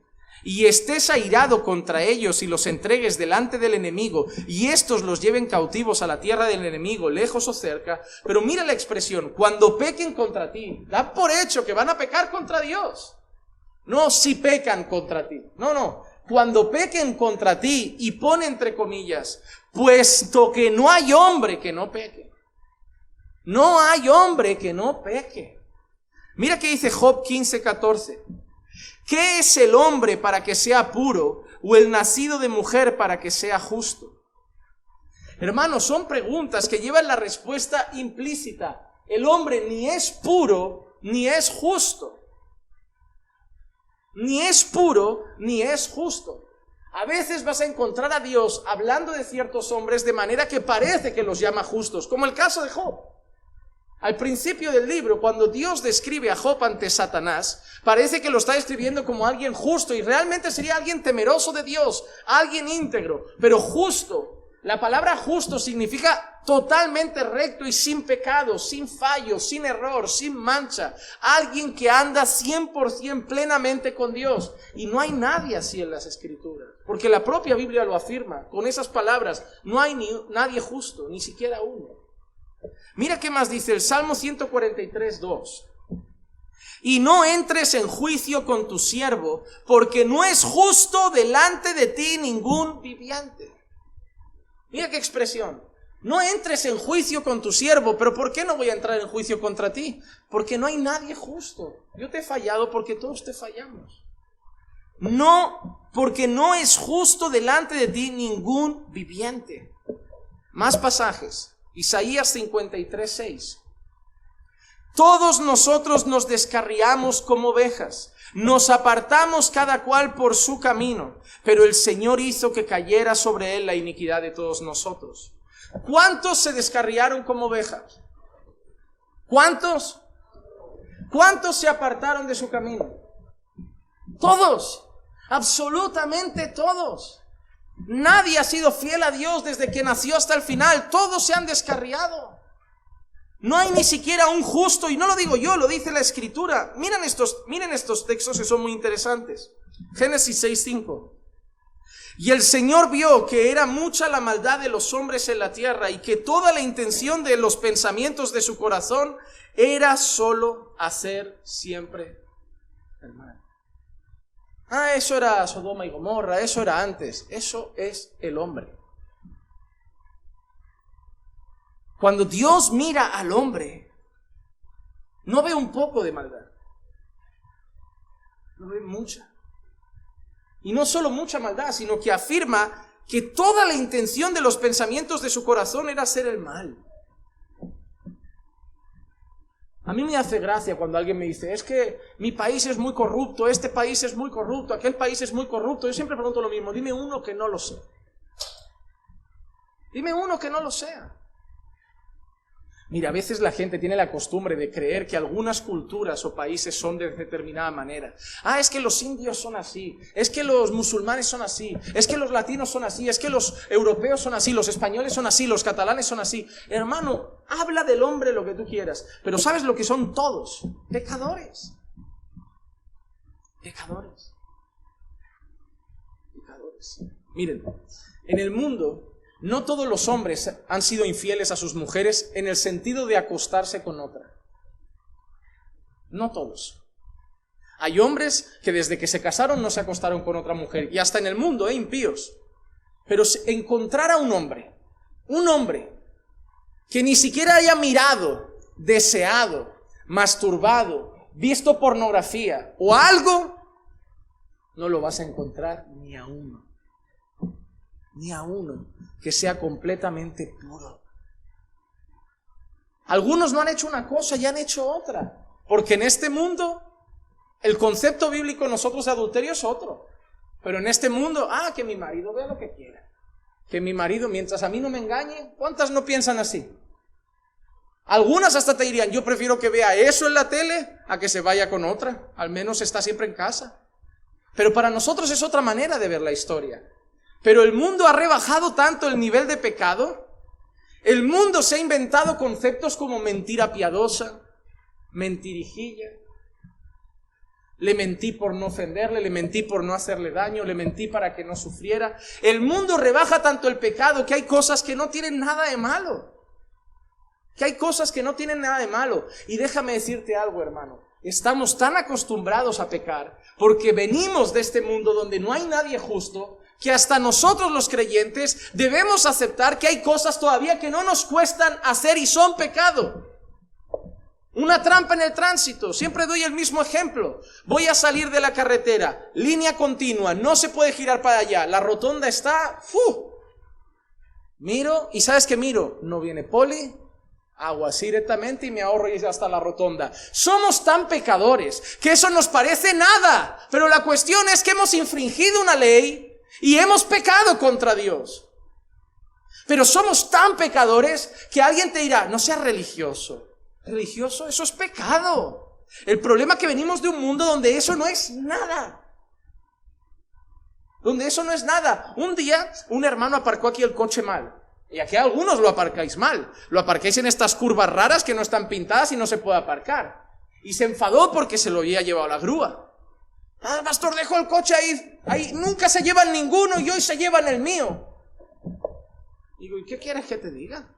y estés airado contra ellos y los entregues delante del enemigo, y estos los lleven cautivos a la tierra del enemigo, lejos o cerca. Pero mira la expresión, cuando pequen contra ti, da por hecho que van a pecar contra Dios. No si pecan contra ti, no, cuando pequen contra ti, y pone entre comillas, puesto que no hay hombre que no peque. No hay hombre que no peque. Mira que dice Job 15:14. ¿Qué es el hombre para que sea puro, o el nacido de mujer para que sea justo? Hermanos, son preguntas que llevan la respuesta implícita. El hombre ni es puro, ni es justo. Ni es puro, ni es justo. A veces vas a encontrar a Dios hablando de ciertos hombres de manera que parece que los llama justos, como el caso de Job. Al principio del libro, cuando Dios describe a Job ante Satanás, parece que lo está describiendo como alguien justo, y realmente sería alguien temeroso de Dios, alguien íntegro. Pero justo, la palabra justo significa totalmente recto y sin pecado, sin fallo, sin error, sin mancha. Alguien que anda 100% plenamente con Dios. Y no hay nadie así en las Escrituras, porque la propia Biblia lo afirma con esas palabras: no hay nadie justo, ni siquiera uno. Mira qué más dice el Salmo 143:2. Y no entres en juicio con tu siervo, porque no es justo delante de ti ningún viviente. Mira qué expresión. No entres en juicio con tu siervo. Pero ¿por qué no voy a entrar en juicio contra ti? Porque no hay nadie justo. Yo te he fallado porque todos te fallamos. No, porque no es justo delante de ti ningún viviente. Más pasajes. Isaías 53:6. Todos nosotros nos descarriamos como ovejas, nos apartamos cada cual por su camino, pero el Señor hizo que cayera sobre él la iniquidad de todos nosotros. ¿Cuántos se descarriaron como ovejas? ¿Cuántos? ¿Cuántos se apartaron de su camino? Todos, absolutamente todos. Nadie ha sido fiel a Dios desde que nació hasta el final. Todos se han descarriado. No hay ni siquiera un justo, y no lo digo yo, lo dice la Escritura. Miren estos textos que son muy interesantes. Génesis 6:5. Y el Señor vio que era mucha la maldad de los hombres en la tierra, y que toda la intención de los pensamientos de su corazón era solo hacer siempre el mal. Eso era Sodoma y Gomorra, eso era antes. Eso es el hombre. Cuando Dios mira al hombre, no ve un poco de maldad, no ve mucha. Y no solo mucha maldad, sino que afirma que toda la intención de los pensamientos de su corazón era hacer el mal. A mí me hace gracia cuando alguien me dice: es que mi país es muy corrupto, este país es muy corrupto, aquel país es muy corrupto. Yo siempre pregunto lo mismo: dime uno que no lo sea. Dime uno que no lo sea. Mira, a veces la gente tiene la costumbre de creer que algunas culturas o países son de determinada manera. Es que los indios son así, es que los musulmanes son así, es que los latinos son así, es que los europeos son así, los españoles son así, los catalanes son así. Hermano, habla del hombre lo que tú quieras, pero ¿sabes lo que son todos? Pecadores. Pecadores. Pecadores. Miren, en el mundo no todos los hombres han sido infieles a sus mujeres en el sentido de acostarse con otra. No todos. Hay hombres que desde que se casaron no se acostaron con otra mujer, y hasta en el mundo, impíos. Pero encontrar a un hombre que ni siquiera haya mirado, deseado, masturbado, visto pornografía o algo, no lo vas a encontrar ni a uno. Ni a uno que sea completamente puro. Algunos no han hecho una cosa y han hecho otra, porque en este mundo el concepto bíblico nosotros de adulterio es otro. Pero en este mundo, que mi marido vea lo que quiera. Que mi marido, mientras a mí no me engañe, ¿cuántas no piensan así? Algunas hasta te dirían, yo prefiero que vea eso en la tele a que se vaya con otra. Al menos está siempre en casa. Pero para nosotros es otra manera de ver la historia. Pero el mundo ha rebajado tanto el nivel de pecado. El mundo se ha inventado conceptos como mentira piadosa, mentirijilla. Le mentí por no ofenderle, le mentí por no hacerle daño, le mentí para que no sufriera. El mundo rebaja tanto el pecado que hay cosas que no tienen nada de malo. Que hay cosas que no tienen nada de malo. Y déjame decirte algo, hermano. Estamos tan acostumbrados a pecar porque venimos de este mundo donde no hay nadie justo, que hasta nosotros los creyentes debemos aceptar que hay cosas todavía que no nos cuestan hacer y son pecado. Una trampa en el tránsito. Siempre doy el mismo ejemplo. Voy a salir de la carretera, línea continua, no se puede girar para allá, la rotonda está... Miro, y ¿sabes qué miro? No viene poli, hago así directamente y me ahorro y hasta la rotonda. Somos tan pecadores que eso nos parece nada, pero la cuestión es que hemos infringido una ley y hemos pecado contra Dios. Pero somos tan pecadores que alguien te dirá, no seas religioso. ¿Religioso? Eso es pecado. El problema es que venimos de un mundo donde eso no es nada. Donde eso no es nada. Un día un hermano aparcó aquí el coche mal. Y aquí algunos lo aparcáis mal. Lo aparcáis en estas curvas raras que no están pintadas y no se puede aparcar. Y se enfadó porque se lo había llevado la grúa. El pastor dejó el coche ahí. Nunca se llevan ninguno y hoy se llevan el mío. Digo, ¿y qué quieres que te diga?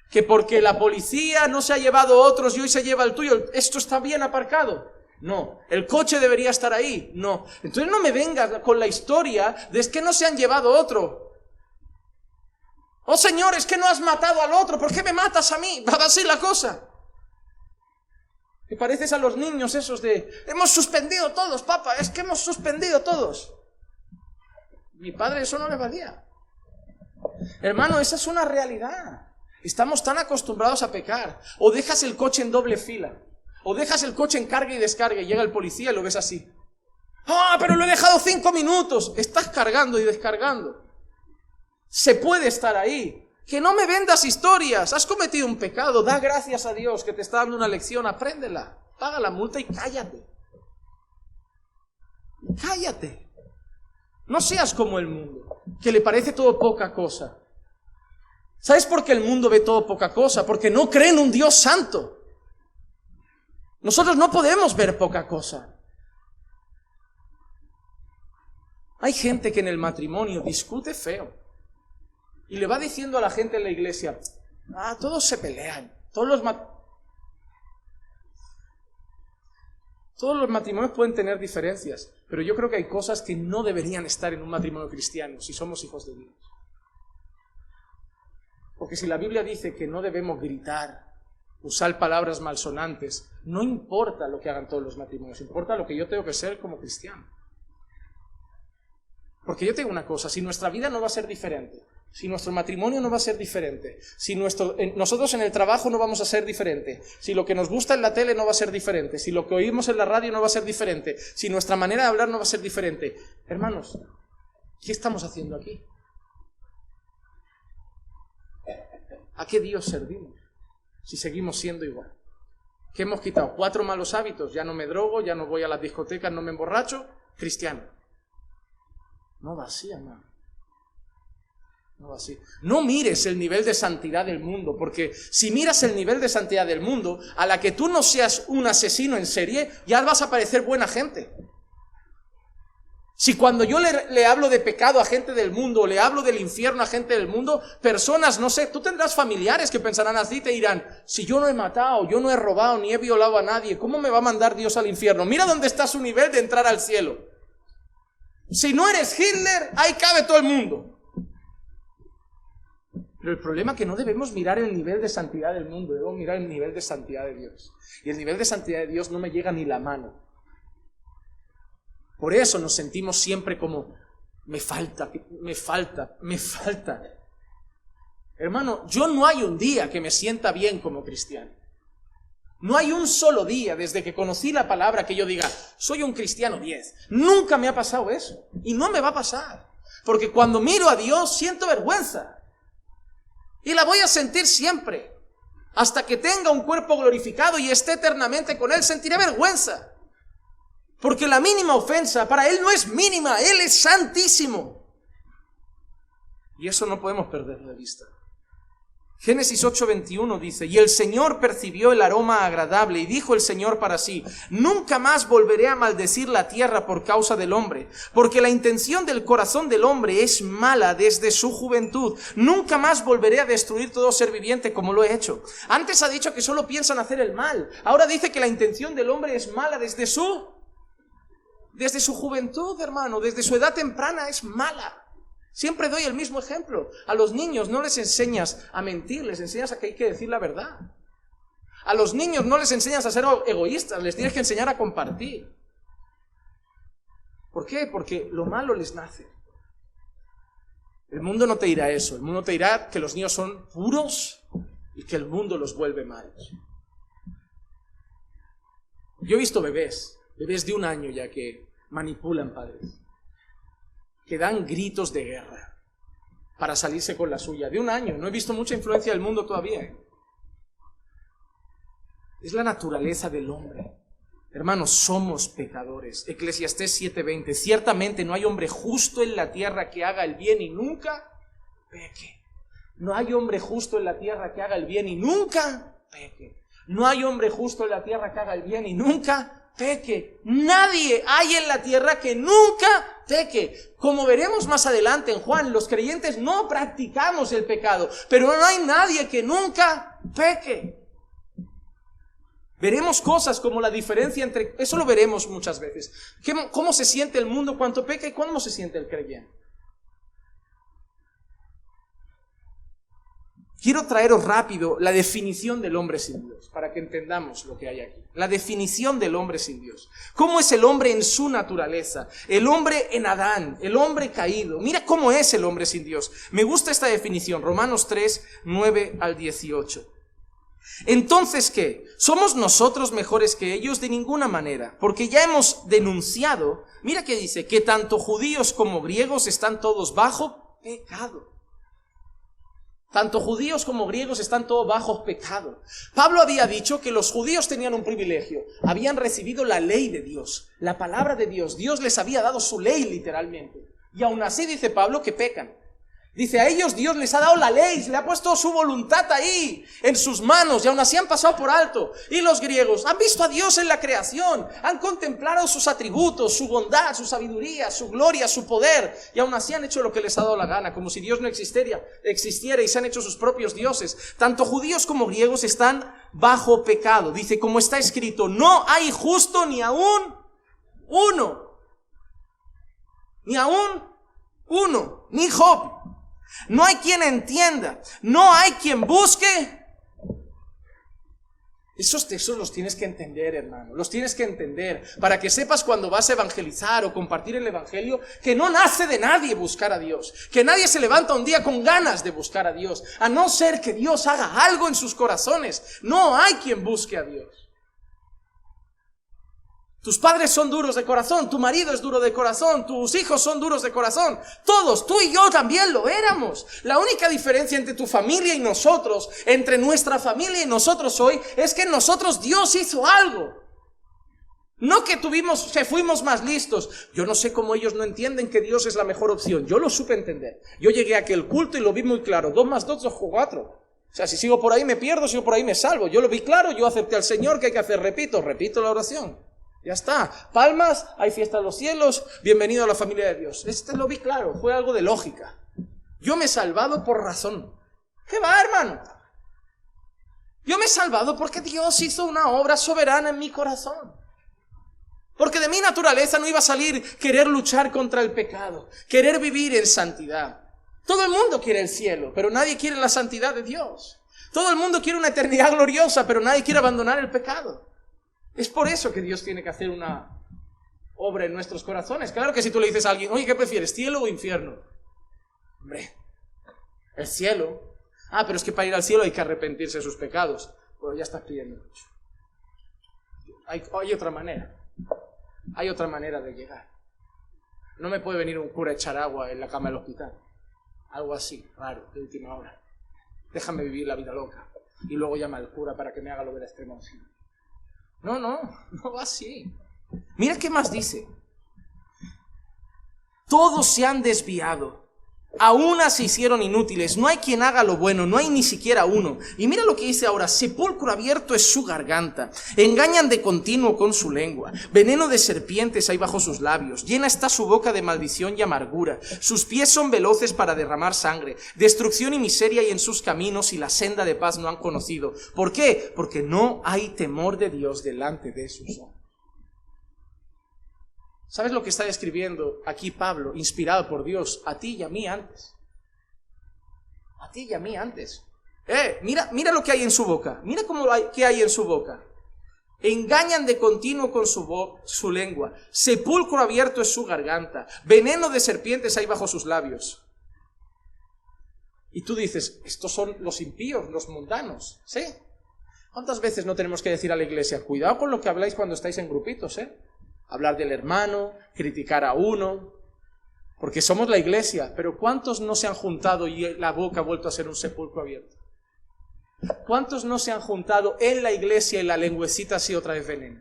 Que porque la policía no se ha llevado otros y hoy se lleva el tuyo, ¿esto está bien aparcado? No. ¿El coche debería estar ahí? No. Entonces no me vengas con la historia de que no se han llevado otro. Oh Señor, es que no has matado al otro, ¿por qué me matas a mí? Va así la cosa. Te pareces a los niños esos de, hemos suspendido todos, papá, es que hemos suspendido todos. Mi padre eso no le valía. Hermano, esa es una realidad. Estamos tan acostumbrados a pecar. O dejas el coche en doble fila, o dejas el coche en carga y descarga y llega el policía y lo ves así. Pero lo he dejado 5 minutos. Estás cargando y descargando. Se puede estar ahí. Que no me vendas historias. Has cometido un pecado, da gracias a Dios que te está dando una lección, apréndela, paga la multa y cállate. Cállate. No seas como el mundo, que le parece todo poca cosa. ¿Sabes por qué el mundo ve todo poca cosa? Porque no cree en un Dios santo. Nosotros no podemos ver poca cosa. Hay gente que en el matrimonio discute feo y le va diciendo a la gente en la iglesia, todos se pelean, todos los matrimonios pueden tener diferencias, pero yo creo que hay cosas que no deberían estar en un matrimonio cristiano si somos hijos de Dios. Porque si la Biblia dice que no debemos gritar, usar palabras malsonantes, no importa lo que hagan todos los matrimonios, importa lo que yo tengo que ser como cristiano. Porque yo tengo una cosa, si nuestra vida no va a ser diferente, si nuestro matrimonio no va a ser diferente, si nosotros en el trabajo no vamos a ser diferente, si lo que nos gusta en la tele no va a ser diferente, si lo que oímos en la radio no va a ser diferente, si nuestra manera de hablar no va a ser diferente, hermanos, ¿qué estamos haciendo aquí? ¿A qué Dios servimos si seguimos siendo igual? ¿Qué hemos quitado? 4 malos hábitos, ya no me drogo, ya no voy a las discotecas, no me emborracho, cristiano. No va así, hermano. No va así. No mires el nivel de santidad del mundo, porque si miras el nivel de santidad del mundo, a la que tú no seas un asesino en serie, ya vas a parecer buena gente. Si cuando yo le hablo de pecado a gente del mundo, o le hablo del infierno a gente del mundo, personas, no sé, tú tendrás familiares que pensarán así, te dirán, si yo no he matado, yo no he robado, ni he violado a nadie, ¿cómo me va a mandar Dios al infierno? Mira dónde está su nivel de entrar al cielo. Si no eres Hitler, ahí cabe todo el mundo. Pero el problema es que no debemos mirar el nivel de santidad del mundo, debemos mirar el nivel de santidad de Dios. Y el nivel de santidad de Dios no me llega ni la mano. Por eso nos sentimos siempre como, me falta. Hermano, yo no hay un día que me sienta bien como cristiano. No hay un solo día desde que conocí la palabra que yo diga, soy un cristiano 10. Nunca me ha pasado eso. Y no me va a pasar. Porque cuando miro a Dios siento vergüenza. Y la voy a sentir siempre. Hasta que tenga un cuerpo glorificado y esté eternamente con Él, sentiré vergüenza. Porque la mínima ofensa para Él no es mínima, Él es santísimo. Y eso no podemos perderlo de vista. Génesis 8:21 dice, y el Señor percibió el aroma agradable, y dijo el Señor para sí, nunca más volveré a maldecir la tierra por causa del hombre, porque la intención del corazón del hombre es mala desde su juventud. Nunca más volveré a destruir todo ser viviente como lo he hecho. Antes ha dicho que solo piensan hacer el mal. Ahora dice que la intención del hombre es mala desde su juventud, hermano, desde su edad temprana es mala. Siempre doy el mismo ejemplo. A los niños no les enseñas a mentir, les enseñas a que hay que decir la verdad. A los niños no les enseñas a ser egoístas, les tienes que enseñar a compartir. ¿Por qué? Porque lo malo les nace. El mundo no te dirá eso, el mundo te dirá que los niños son puros y que el mundo los vuelve malos. Yo he visto bebés de 1 año ya que manipulan padres, que dan gritos de guerra para salirse con la suya. De 1 año, no he visto mucha influencia del mundo todavía. Es la naturaleza del hombre. Hermanos, somos pecadores. Eclesiastés 7:20. Ciertamente no hay hombre justo en la tierra que haga el bien y nunca peque. No hay hombre justo en la tierra que haga el bien y nunca peque. No hay hombre justo en la tierra que haga el bien y nunca peque. Nadie hay en la tierra que nunca peque. Como veremos más adelante en Juan, los creyentes no practicamos el pecado, pero no hay nadie que nunca peque. Veremos cosas como la diferencia entre, eso lo veremos muchas veces, cómo se siente el mundo cuando peca y cómo se siente el creyente. Quiero traeros rápido la definición del hombre sin Dios, para que entendamos lo que hay aquí. La definición del hombre sin Dios. ¿Cómo es el hombre en su naturaleza? El hombre en Adán, el hombre caído. Mira cómo es el hombre sin Dios. Me gusta esta definición, Romanos 3:9-18. Entonces, ¿qué? ¿Somos nosotros mejores que ellos? De ninguna manera, porque ya hemos denunciado, mira que dice, que tanto judíos como griegos están todos bajo pecado. Tanto judíos como griegos están todos bajo pecado. Pablo había dicho que los judíos tenían un privilegio. Habían recibido la ley de Dios, la palabra de Dios. Dios les había dado su ley literalmente. Y aún así dice Pablo que pecan. Dice, a ellos Dios les ha dado la ley, le ha puesto su voluntad ahí, en sus manos, y aún así han pasado por alto. Y los griegos han visto a Dios en la creación, han contemplado sus atributos, su bondad, su sabiduría, su gloria, su poder, y aún así han hecho lo que les ha dado la gana, como si Dios no existiera, y se han hecho sus propios dioses. Tanto judíos como griegos están bajo pecado. Dice, como está escrito, no hay justo ni aún uno. Ni aún uno, ni Job. No hay quien entienda, no hay quien busque. Esos textos los tienes que entender, hermano, los tienes que entender para que sepas cuando vas a evangelizar o compartir el evangelio que no nace de nadie buscar a Dios, que nadie se levanta un día con ganas de buscar a Dios, a no ser que Dios haga algo en sus corazones. No hay quien busque a Dios. Tus padres son duros de corazón, tu marido es duro de corazón, tus hijos son duros de corazón. Todos, tú y yo también lo éramos. La única diferencia entre tu familia y nosotros, entre nuestra familia y nosotros hoy, es que en nosotros Dios hizo algo. No que fuimos más listos. Yo no sé cómo ellos no entienden que Dios es la mejor opción. Yo lo supe entender. Yo llegué a aquel culto y lo vi muy claro. 2 más 2 = 4. O sea, si sigo por ahí me pierdo, sigo por ahí me salvo. Yo lo vi claro, yo acepté al Señor. ¿Qué hay que hacer? Repito la oración. Ya está. Palmas, hay fiesta en los cielos, bienvenido a la familia de Dios. Lo vi claro, fue algo de lógica. Yo me he salvado por razón. ¿Qué va, hermano? Yo me he salvado porque Dios hizo una obra soberana en mi corazón. Porque de mi naturaleza no iba a salir querer luchar contra el pecado, querer vivir en santidad. Todo el mundo quiere el cielo, pero nadie quiere la santidad de Dios. Todo el mundo quiere una eternidad gloriosa, pero nadie quiere abandonar el pecado. Es por eso que Dios tiene que hacer una obra en nuestros corazones. Claro que si tú le dices a alguien, oye, ¿qué prefieres, cielo o infierno? Hombre, el cielo. Pero es que para ir al cielo hay que arrepentirse de sus pecados. Pues ya estás pidiendo mucho. Hay otra manera. Hay otra manera de llegar. No me puede venir un cura a echar agua en la cama del hospital. Algo así, raro, de última hora. Déjame vivir la vida loca. Y luego llama al cura para que me haga lo de la extrema unción. No va así. Mira qué más dice. Todos se han desviado. A una se hicieron inútiles, no hay quien haga lo bueno, no hay ni siquiera uno. Y mira lo que dice ahora: sepulcro abierto es su garganta, engañan de continuo con su lengua, veneno de serpientes hay bajo sus labios, llena está su boca de maldición y amargura, sus pies son veloces para derramar sangre, destrucción y miseria hay en sus caminos y la senda de paz no han conocido. ¿Por qué? Porque no hay temor de Dios delante de sus ojos. ¿Sabes lo que está escribiendo aquí Pablo, inspirado por Dios, a ti y a mí antes? A ti y a mí antes. Mira lo que hay en su boca. Mira qué hay en su boca. Engañan de continuo con su lengua. Sepulcro abierto es su garganta. Veneno de serpientes hay bajo sus labios. Y tú dices, estos son los impíos, los mundanos. ¿Sí? ¿Cuántas veces no tenemos que decir a la iglesia, cuidado con lo que habláis cuando estáis en grupitos, hablar del hermano, criticar a uno, porque somos la iglesia, pero ¿cuántos no se han juntado y la boca ha vuelto a ser un sepulcro abierto? ¿Cuántos no se han juntado en la iglesia y la lengüecita ha sido otra vez veneno?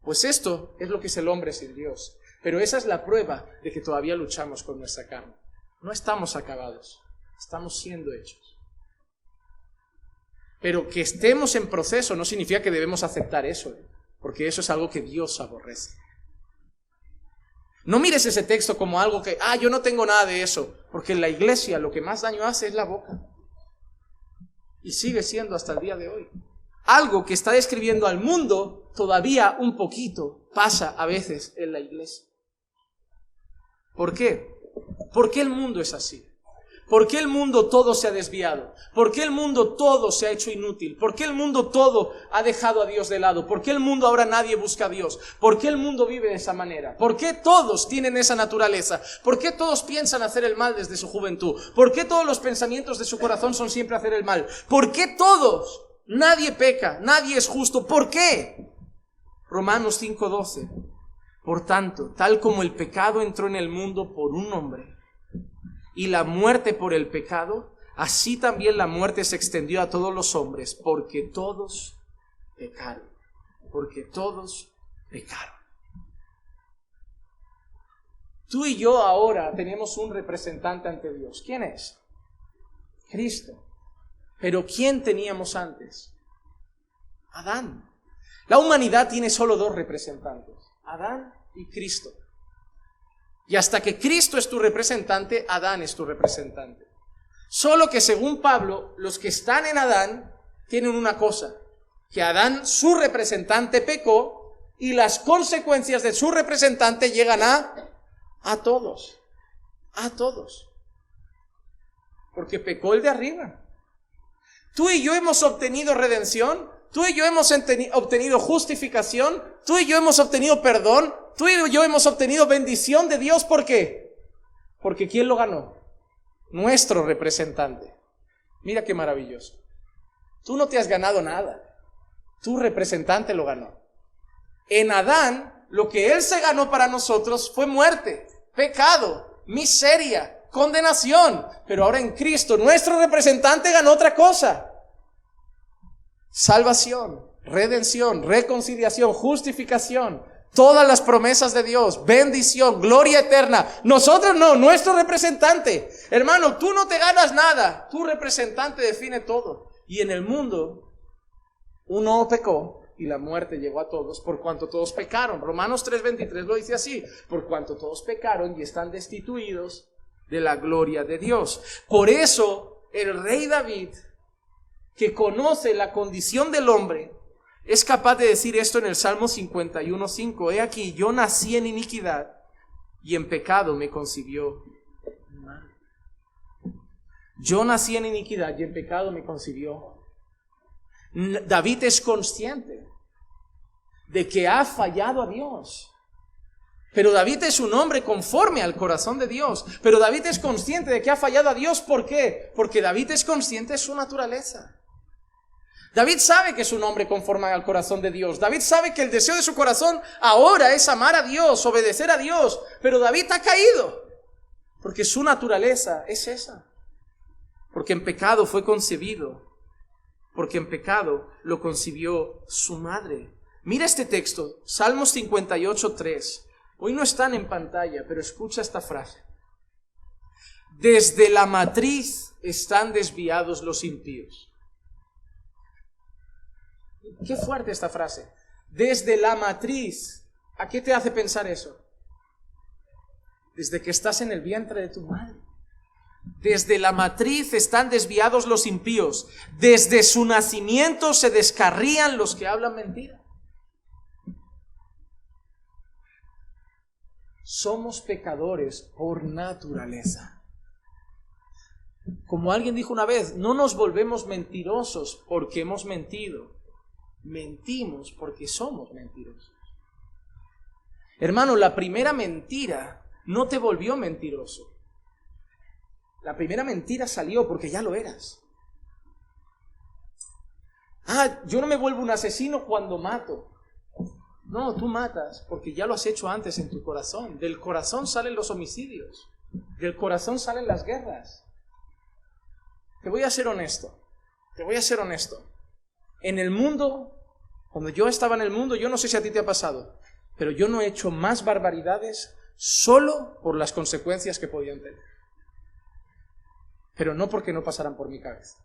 Pues esto es lo que es el hombre sin Dios, pero esa es la prueba de que todavía luchamos con nuestra carne. No estamos acabados, estamos siendo hechos. Pero que estemos en proceso no significa que debemos aceptar eso, porque eso es algo que Dios aborrece. No mires ese texto como algo que, yo no tengo nada de eso, porque en la iglesia lo que más daño hace es la boca. Y sigue siendo hasta el día de hoy. Algo que está describiendo al mundo, todavía un poquito pasa a veces en la iglesia. ¿Por qué? ¿Por qué el mundo es así? ¿Por qué el mundo todo se ha desviado? ¿Por qué el mundo todo se ha hecho inútil? ¿Por qué el mundo todo ha dejado a Dios de lado? ¿Por qué el mundo ahora nadie busca a Dios? ¿Por qué el mundo vive de esa manera? ¿Por qué todos tienen esa naturaleza? ¿Por qué todos piensan hacer el mal desde su juventud? ¿Por qué todos los pensamientos de su corazón son siempre hacer el mal? ¿Por qué todos? Nadie peca, nadie es justo. ¿Por qué? Romanos 5:12. Por tanto, tal como el pecado entró en el mundo por un hombre, y la muerte por el pecado, así también la muerte se extendió a todos los hombres, porque todos pecaron. Porque todos pecaron. Tú y yo ahora tenemos un representante ante Dios. ¿Quién es? Cristo. Pero ¿quién teníamos antes? Adán. La humanidad tiene solo dos representantes, Adán y Cristo. Y hasta que Cristo es tu representante, Adán es tu representante. Solo que según Pablo, los que están en Adán tienen una cosa, que Adán, su representante, pecó y las consecuencias de su representante llegan a todos. A todos. Porque pecó el de arriba. Tú y yo hemos obtenido redención, tú y yo hemos obtenido justificación, tú y yo hemos obtenido perdón, tú y yo hemos obtenido bendición de Dios. ¿Por qué? Porque ¿quién lo ganó? Nuestro representante. Mira qué maravilloso. Tú no te has ganado nada. Tu representante lo ganó. En Adán, lo que él se ganó para nosotros fue muerte, pecado, miseria, condenación. Pero ahora en Cristo, nuestro representante ganó otra cosa. Salvación, redención, reconciliación, justificación. Todas las promesas de Dios, bendición, gloria eterna. Nosotros no, nuestro representante. Hermano, tú no te ganas nada. Tu representante define todo. Y en el mundo, uno pecó y la muerte llegó a todos por cuanto todos pecaron. Romanos 3:23 lo dice así: por cuanto todos pecaron y están destituidos de la gloria de Dios. Por eso el rey David, que conoce la condición del hombre, es capaz de decir esto en el Salmo 51:5. He aquí, yo nací en iniquidad y en pecado me concibió mi madre. Yo nací en iniquidad y en pecado me concibió. David es consciente de que ha fallado a Dios. Pero David es un hombre conforme al corazón de Dios. Pero David es consciente de que ha fallado a Dios. ¿Por qué? Porque David es consciente de su naturaleza. David sabe que es un hombre conforme al corazón de Dios. David sabe que el deseo de su corazón ahora es amar a Dios, obedecer a Dios. Pero David ha caído, porque su naturaleza es esa. Porque en pecado fue concebido. Porque en pecado lo concibió su madre. Mira este texto, Salmos 58:3. Hoy no están en pantalla, pero escucha esta frase. Desde la matriz están desviados los impíos. Qué fuerte esta frase. Desde la matriz. ¿A qué te hace pensar eso? Desde que estás en el vientre de tu madre. Desde la matriz están desviados los impíos. Desde su nacimiento se descarrían los que hablan mentira. Somos pecadores por naturaleza. Como alguien dijo una vez, no nos volvemos mentirosos porque hemos mentido. Mentimos porque somos mentirosos. Hermano, la primera mentira no te volvió mentiroso. La primera mentira salió porque ya lo eras. Yo no me vuelvo un asesino cuando mato. No, tú matas porque ya lo has hecho antes en tu corazón. Del corazón salen los homicidios. Del corazón salen las guerras. Te voy a ser honesto. En el mundo, cuando yo estaba en el mundo, yo no sé si a ti te ha pasado, pero yo no he hecho más barbaridades solo por las consecuencias que podían tener. Pero no porque no pasaran por mi cabeza.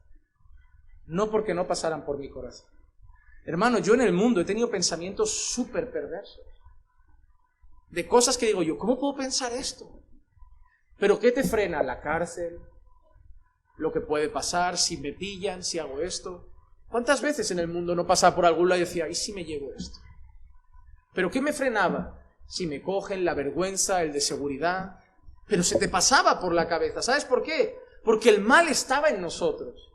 No porque no pasaran por mi corazón. Hermano, yo en el mundo he tenido pensamientos súper perversos. De cosas que digo yo, ¿cómo puedo pensar esto? ¿Pero qué te frena? La cárcel, lo que puede pasar, si me pillan, si hago esto. ¿Cuántas veces en el mundo no pasaba por algún lado y decía, ¿y si me llevo esto? ¿Pero qué me frenaba? Si me cogen, la vergüenza, el de seguridad. Pero se te pasaba por la cabeza. ¿Sabes por qué? Porque el mal estaba en nosotros.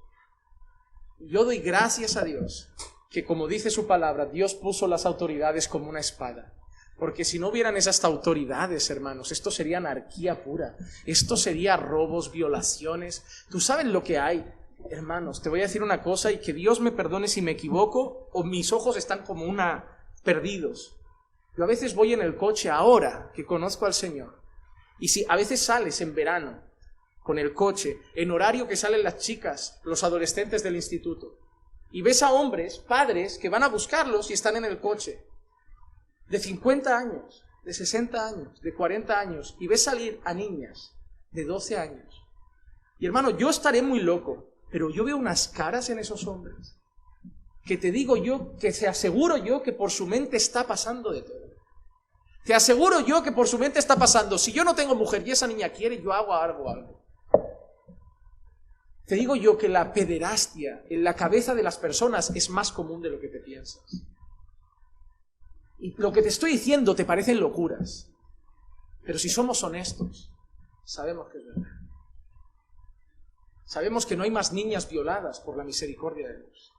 Y yo doy gracias a Dios que, como dice su palabra, Dios puso las autoridades como una espada. Porque si no hubieran esas autoridades, hermanos, esto sería anarquía pura. Esto sería robos, violaciones. ¿Tú sabes lo que hay? Hermanos, te voy a decir una cosa y que Dios me perdone si me equivoco o mis ojos están como perdidos. Yo a veces voy en el coche ahora que conozco al Señor. Y si a veces sales en verano con el coche, en horario que salen las chicas, los adolescentes del instituto, y ves a hombres, padres, que van a buscarlos y están en el coche, de 50 años, de 60 años, de 40 años, y ves salir a niñas de 12 años. Y hermano, yo estaré muy loco, pero yo veo unas caras en esos hombres, que te digo yo, que te aseguro yo que por su mente está pasando de todo. Te aseguro yo que por su mente está pasando, si yo no tengo mujer y esa niña quiere, yo hago algo. Te digo yo que la pederastia en la cabeza de las personas es más común de lo que te piensas. Y lo que te estoy diciendo te parecen locuras, pero si somos honestos, sabemos que es verdad. Sabemos que no hay más niñas violadas por la misericordia de Dios.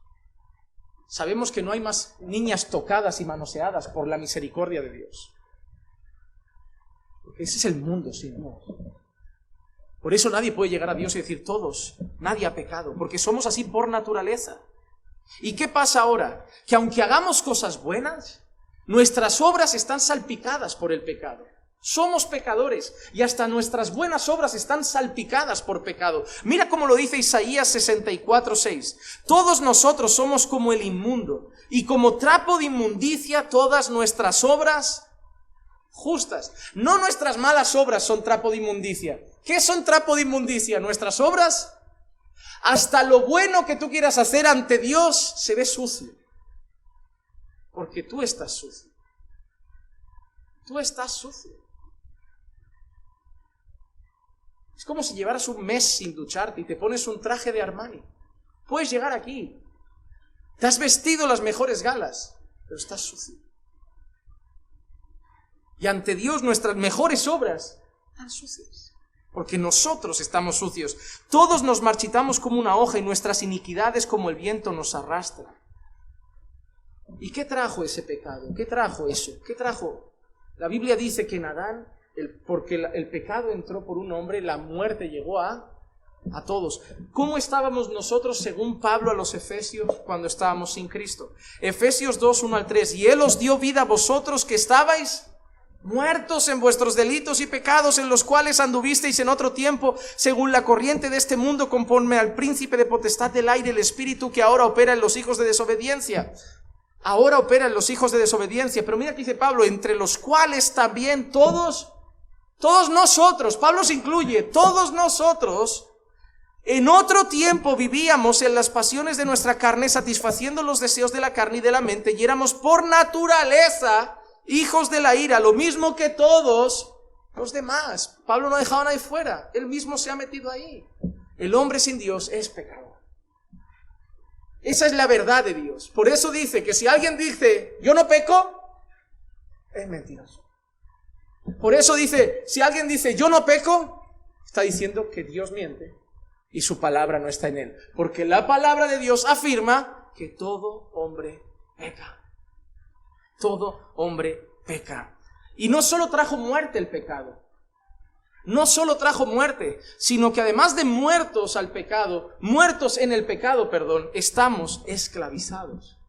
Sabemos que no hay más niñas tocadas y manoseadas por la misericordia de Dios. Porque ese es el mundo sin Dios. Por eso nadie puede llegar a Dios y decir todos, nadie ha pecado, porque somos así por naturaleza. ¿Y qué pasa ahora? Que aunque hagamos cosas buenas, nuestras obras están salpicadas por el pecado. Somos pecadores y hasta nuestras buenas obras están salpicadas por pecado. Mira cómo lo dice Isaías 64:6. Todos nosotros somos como el inmundo y como trapo de inmundicia todas nuestras obras justas. No nuestras malas obras son trapo de inmundicia. ¿Qué son trapo de inmundicia? Nuestras obras. Hasta lo bueno que tú quieras hacer ante Dios se ve sucio. Porque tú estás sucio. Tú estás sucio. Es como si llevaras un mes sin ducharte y te pones un traje de Armani. Puedes llegar aquí. Te has vestido las mejores galas, pero estás sucio. Y ante Dios nuestras mejores obras están sucias. Porque nosotros estamos sucios. Todos nos marchitamos como una hoja y nuestras iniquidades como el viento nos arrastran. ¿Y qué trajo ese pecado? ¿Qué trajo eso? ¿Qué trajo? La Biblia dice que en Adán, porque el pecado entró por un hombre, la muerte llegó a A todos. ¿Cómo estábamos nosotros según Pablo a los Efesios cuando estábamos sin Cristo? Efesios 2, 1 al 3. Y Él os dio vida a vosotros que estabais muertos en vuestros delitos y pecados, en los cuales anduvisteis en otro tiempo, según la corriente de este mundo, conforme al príncipe de potestad del aire, el espíritu que ahora opera en los hijos de desobediencia. Ahora opera en los hijos de desobediencia. Pero mira que dice Pablo, entre los cuales también todos nosotros, Pablo se incluye, todos nosotros, en otro tiempo vivíamos en las pasiones de nuestra carne, satisfaciendo los deseos de la carne y de la mente, y éramos por naturaleza hijos de la ira, lo mismo que todos los demás. Pablo no ha dejado a nadie fuera, él mismo se ha metido ahí. El hombre sin Dios es pecador. Esa es la verdad de Dios. Por eso dice que si alguien dice, yo no peco, es mentiroso. Por eso dice, si alguien dice, yo no peco, está diciendo que Dios miente y su palabra no está en él. Porque la palabra de Dios afirma que todo hombre peca. Todo hombre peca. Y no solo trajo muerte el pecado. No solo trajo muerte, sino que además de muertos al pecado, muertos en el pecado, estamos esclavizados.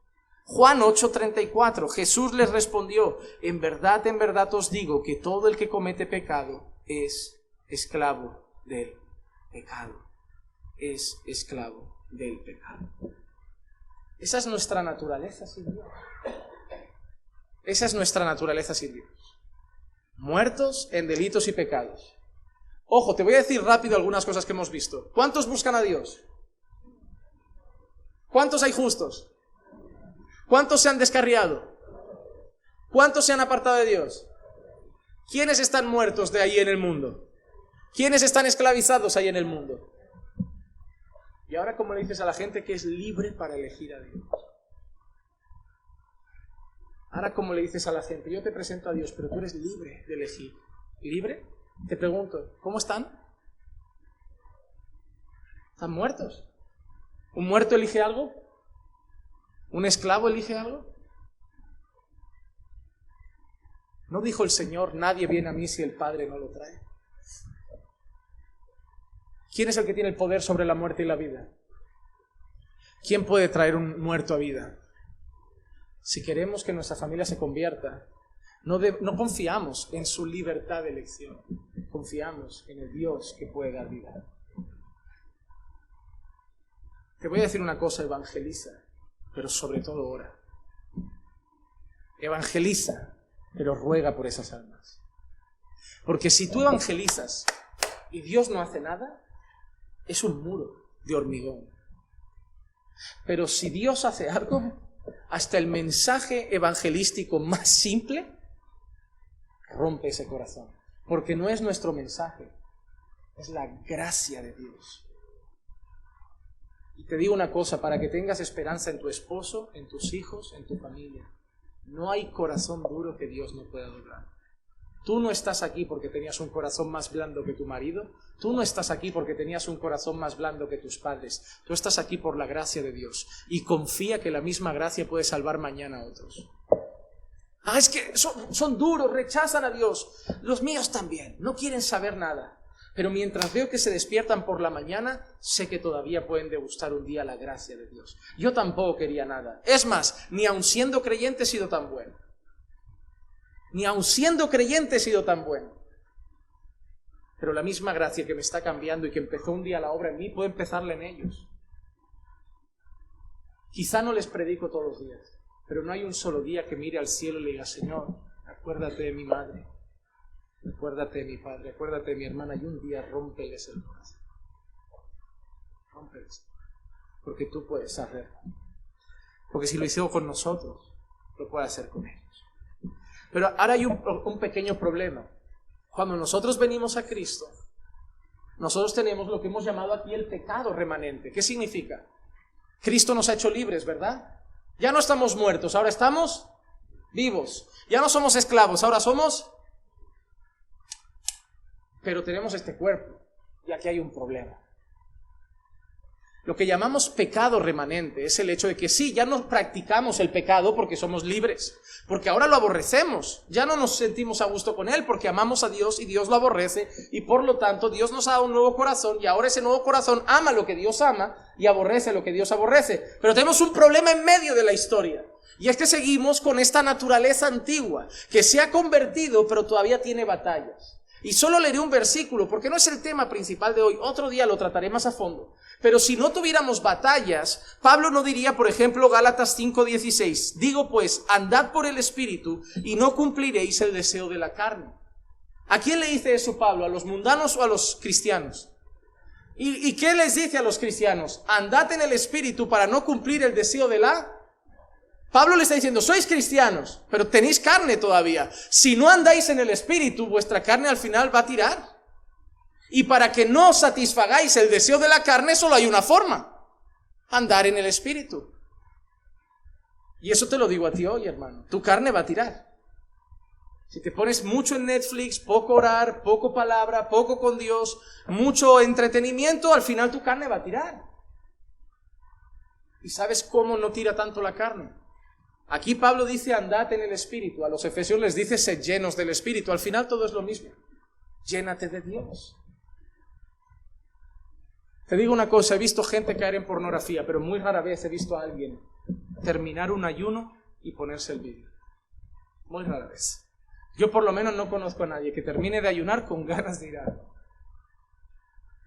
Juan 8:34, Jesús les respondió, en verdad os digo que todo el que comete pecado es esclavo del pecado. Es esclavo del pecado. Esa es nuestra naturaleza sin Dios. Esa es nuestra naturaleza sin Dios. Muertos en delitos y pecados. Ojo, te voy a decir rápido algunas cosas que hemos visto. ¿Cuántos buscan a Dios? ¿Cuántos hay justos? ¿Cuántos se han descarriado? ¿Cuántos se han apartado de Dios? ¿Quiénes están muertos de ahí en el mundo? ¿Quiénes están esclavizados ahí en el mundo? Y ahora, ¿cómo le dices a la gente que es libre para elegir a Dios? Ahora, ¿cómo le dices a la gente? Yo te presento a Dios, pero tú eres libre de elegir. ¿Libre? Te pregunto, ¿cómo están? ¿Están muertos? ¿Un muerto elige algo? ¿Un esclavo elige algo? ¿No dijo el Señor, nadie viene a mí si el Padre no lo trae? ¿Quién es el que tiene el poder sobre la muerte y la vida? ¿Quién puede traer un muerto a vida? Si queremos que nuestra familia se convierta, no confiamos en su libertad de elección, confiamos en el Dios que puede dar vida. Te voy a decir una cosa, evangeliza, pero sobre todo ora. Evangeliza, pero ruega por esas almas. Porque si tú evangelizas y Dios no hace nada, es un muro de hormigón. Pero si Dios hace algo, hasta el mensaje evangelístico más simple rompe ese corazón. Porque no es nuestro mensaje, es la gracia de Dios. Y te digo una cosa, para que tengas esperanza en tu esposo, en tus hijos, en tu familia, no hay corazón duro que Dios no pueda doblar. Tú no estás aquí porque tenías un corazón más blando que tu marido. Tú no estás aquí porque tenías un corazón más blando que tus padres. Tú estás aquí por la gracia de Dios. Y confía que la misma gracia puede salvar mañana a otros. Es que son duros, rechazan a Dios. Los míos también, no quieren saber nada. Pero mientras veo que se despiertan por la mañana, sé que todavía pueden degustar un día la gracia de Dios. Yo tampoco quería nada. Es más, ni aun siendo creyente he sido tan bueno. Ni aun siendo creyente he sido tan bueno. Pero la misma gracia que me está cambiando y que empezó un día la obra en mí, puede empezarla en ellos. Quizá no les predico todos los días, pero no hay un solo día que mire al cielo y le diga, Señor, acuérdate de mi madre, acuérdate de mi padre, acuérdate de mi hermana, y un día rómpeles el corazón. Rómpeles. Porque tú puedes hacerlo. Porque si lo hizo con nosotros, lo puede hacer con ellos. Pero ahora hay un pequeño problema. Cuando nosotros venimos a Cristo, nosotros tenemos lo que hemos llamado aquí el pecado remanente. ¿Qué significa? Cristo nos ha hecho libres, ¿verdad? Ya no estamos muertos, ahora estamos vivos. Ya no somos esclavos, ahora somos... Pero tenemos este cuerpo y aquí hay un problema. Lo que llamamos pecado remanente es el hecho de que sí, ya no practicamos el pecado porque somos libres, porque ahora lo aborrecemos, ya no nos sentimos a gusto con él porque amamos a Dios y Dios lo aborrece, y por lo tanto Dios nos ha dado un nuevo corazón, y ahora ese nuevo corazón ama lo que Dios ama y aborrece lo que Dios aborrece. Pero tenemos un problema en medio de la historia, y es que seguimos con esta naturaleza antigua que se ha convertido pero todavía tiene batallas. Y solo leeré un versículo porque no es el tema principal de hoy, otro día lo trataré más a fondo. Pero si no tuviéramos batallas, Pablo no diría, por ejemplo, Gálatas 5:16, digo pues, andad por el Espíritu y no cumpliréis el deseo de la carne. ¿A quién le dice eso Pablo? ¿A los mundanos o a los cristianos? ¿Y qué les dice a los cristianos? Andad en el Espíritu para no cumplir el deseo de la... Pablo le está diciendo, sois cristianos, pero tenéis carne todavía. Si no andáis en el Espíritu, vuestra carne al final va a tirar. Y para que no satisfagáis el deseo de la carne, solo hay una forma: andar en el Espíritu. Y eso te lo digo a ti hoy, hermano. Tu carne va a tirar. Si te pones mucho en Netflix, poco orar, poco palabra, poco con Dios, mucho entretenimiento, al final tu carne va a tirar. ¿Y sabes cómo no tira tanto la carne? Aquí Pablo dice andad en el Espíritu, a los efesios les dice sed llenos del Espíritu, al final todo es lo mismo. Llénate de Dios. Te digo una cosa, he visto gente caer en pornografía, pero muy rara vez he visto a alguien terminar un ayuno y ponerse el vídeo. Muy rara vez. Yo por lo menos no conozco a nadie que termine de ayunar con ganas de ir a...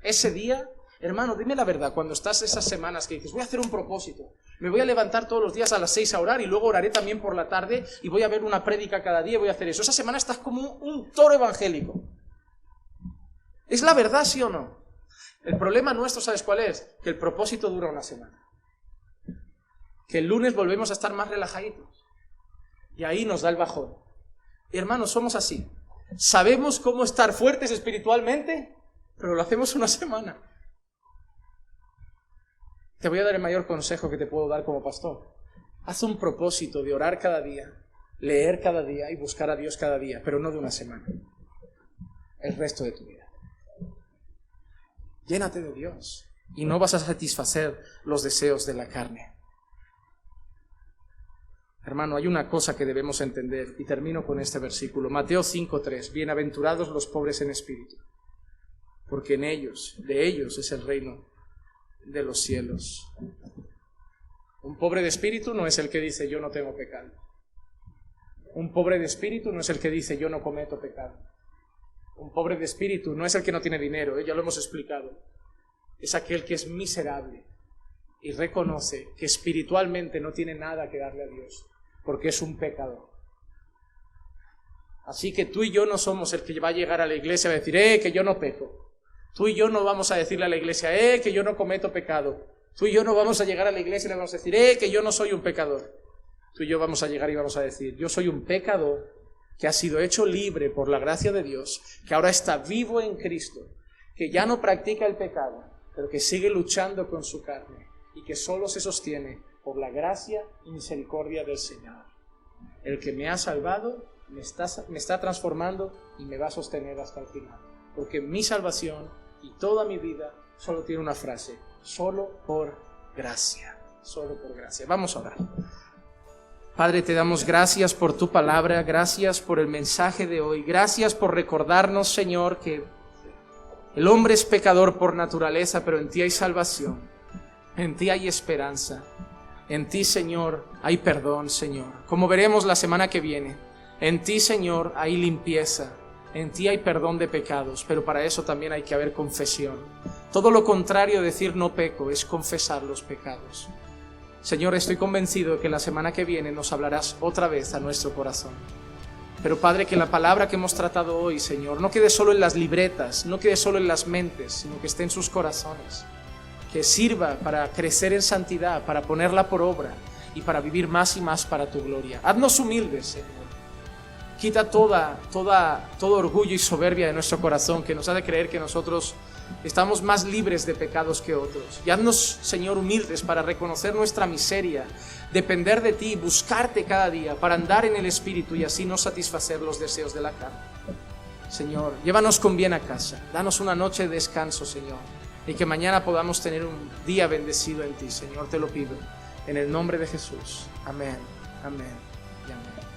Ese día, hermano, dime la verdad, cuando estás esas semanas que dices, voy a hacer un propósito, me voy a levantar todos los días a las 6 a orar y luego oraré también por la tarde y voy a ver una prédica cada día y voy a hacer eso. Esa semana estás como un toro evangélico. ¿Es la verdad, sí o no? El problema nuestro, ¿sabes cuál es? Que el propósito dura una semana. Que el lunes volvemos a estar más relajaditos. Y ahí nos da el bajón. Y hermanos, somos así. Sabemos cómo estar fuertes espiritualmente, pero lo hacemos una semana. Te voy a dar el mayor consejo que te puedo dar como pastor. Haz un propósito de orar cada día, leer cada día y buscar a Dios cada día, pero no de una semana. El resto de tu vida. Llénate de Dios y no vas a satisfacer los deseos de la carne. Hermano, hay una cosa que debemos entender y termino con este versículo. Mateo 5:3. Bienaventurados los pobres en espíritu, porque de ellos es el reino de los cielos. Un pobre de espíritu no es el que dice yo no tengo pecado. Un pobre de espíritu no es el que dice yo no cometo pecado. Un pobre de espíritu no es el que no tiene dinero, ya lo hemos explicado. Es aquel que es miserable y reconoce que espiritualmente no tiene nada que darle a Dios, porque es un pecador. Así que tú y yo no somos el que va a llegar a la iglesia y va a decir, que yo no peco. Tú y yo no vamos a decirle a la iglesia, que yo no cometo pecado. Tú y yo no vamos a llegar a la iglesia y le vamos a decir, que yo no soy un pecador. Tú y yo vamos a llegar y vamos a decir, yo soy un pecador que ha sido hecho libre por la gracia de Dios, que ahora está vivo en Cristo, que ya no practica el pecado, pero que sigue luchando con su carne y que solo se sostiene por la gracia y misericordia del Señor. El que me ha salvado, me está transformando y me va a sostener hasta el final. Porque mi salvación y toda mi vida solo tiene una frase: solo por gracia. Solo por gracia. Vamos a orar. Padre, te damos gracias por tu palabra, gracias por el mensaje de hoy, gracias por recordarnos, Señor, que el hombre es pecador por naturaleza, pero en ti hay salvación, en ti hay esperanza, en ti, Señor, hay perdón, Señor. Como veremos la semana que viene, en ti, Señor, hay limpieza, en ti hay perdón de pecados, pero para eso también hay que haber confesión. Todo lo contrario de decir no peco es confesar los pecados. Señor, estoy convencido de que la semana que viene nos hablarás otra vez a nuestro corazón. Pero Padre, que la palabra que hemos tratado hoy, Señor, no quede solo en las libretas, no quede solo en las mentes, sino que esté en sus corazones. Que sirva para crecer en santidad, para ponerla por obra y para vivir más y más para tu gloria. Haznos humildes, Señor. Quita todo orgullo y soberbia de nuestro corazón que nos hace creer que nosotros estamos más libres de pecados que otros. Y haznos, Señor, humildes para reconocer nuestra miseria, depender de ti, buscarte cada día para andar en el Espíritu y así no satisfacer los deseos de la carne. Señor, llévanos con bien a casa. Danos una noche de descanso, Señor. y que mañana podamos tener un día bendecido en ti. Señor, te lo pido en el nombre de Jesús. Amén, amén y amén.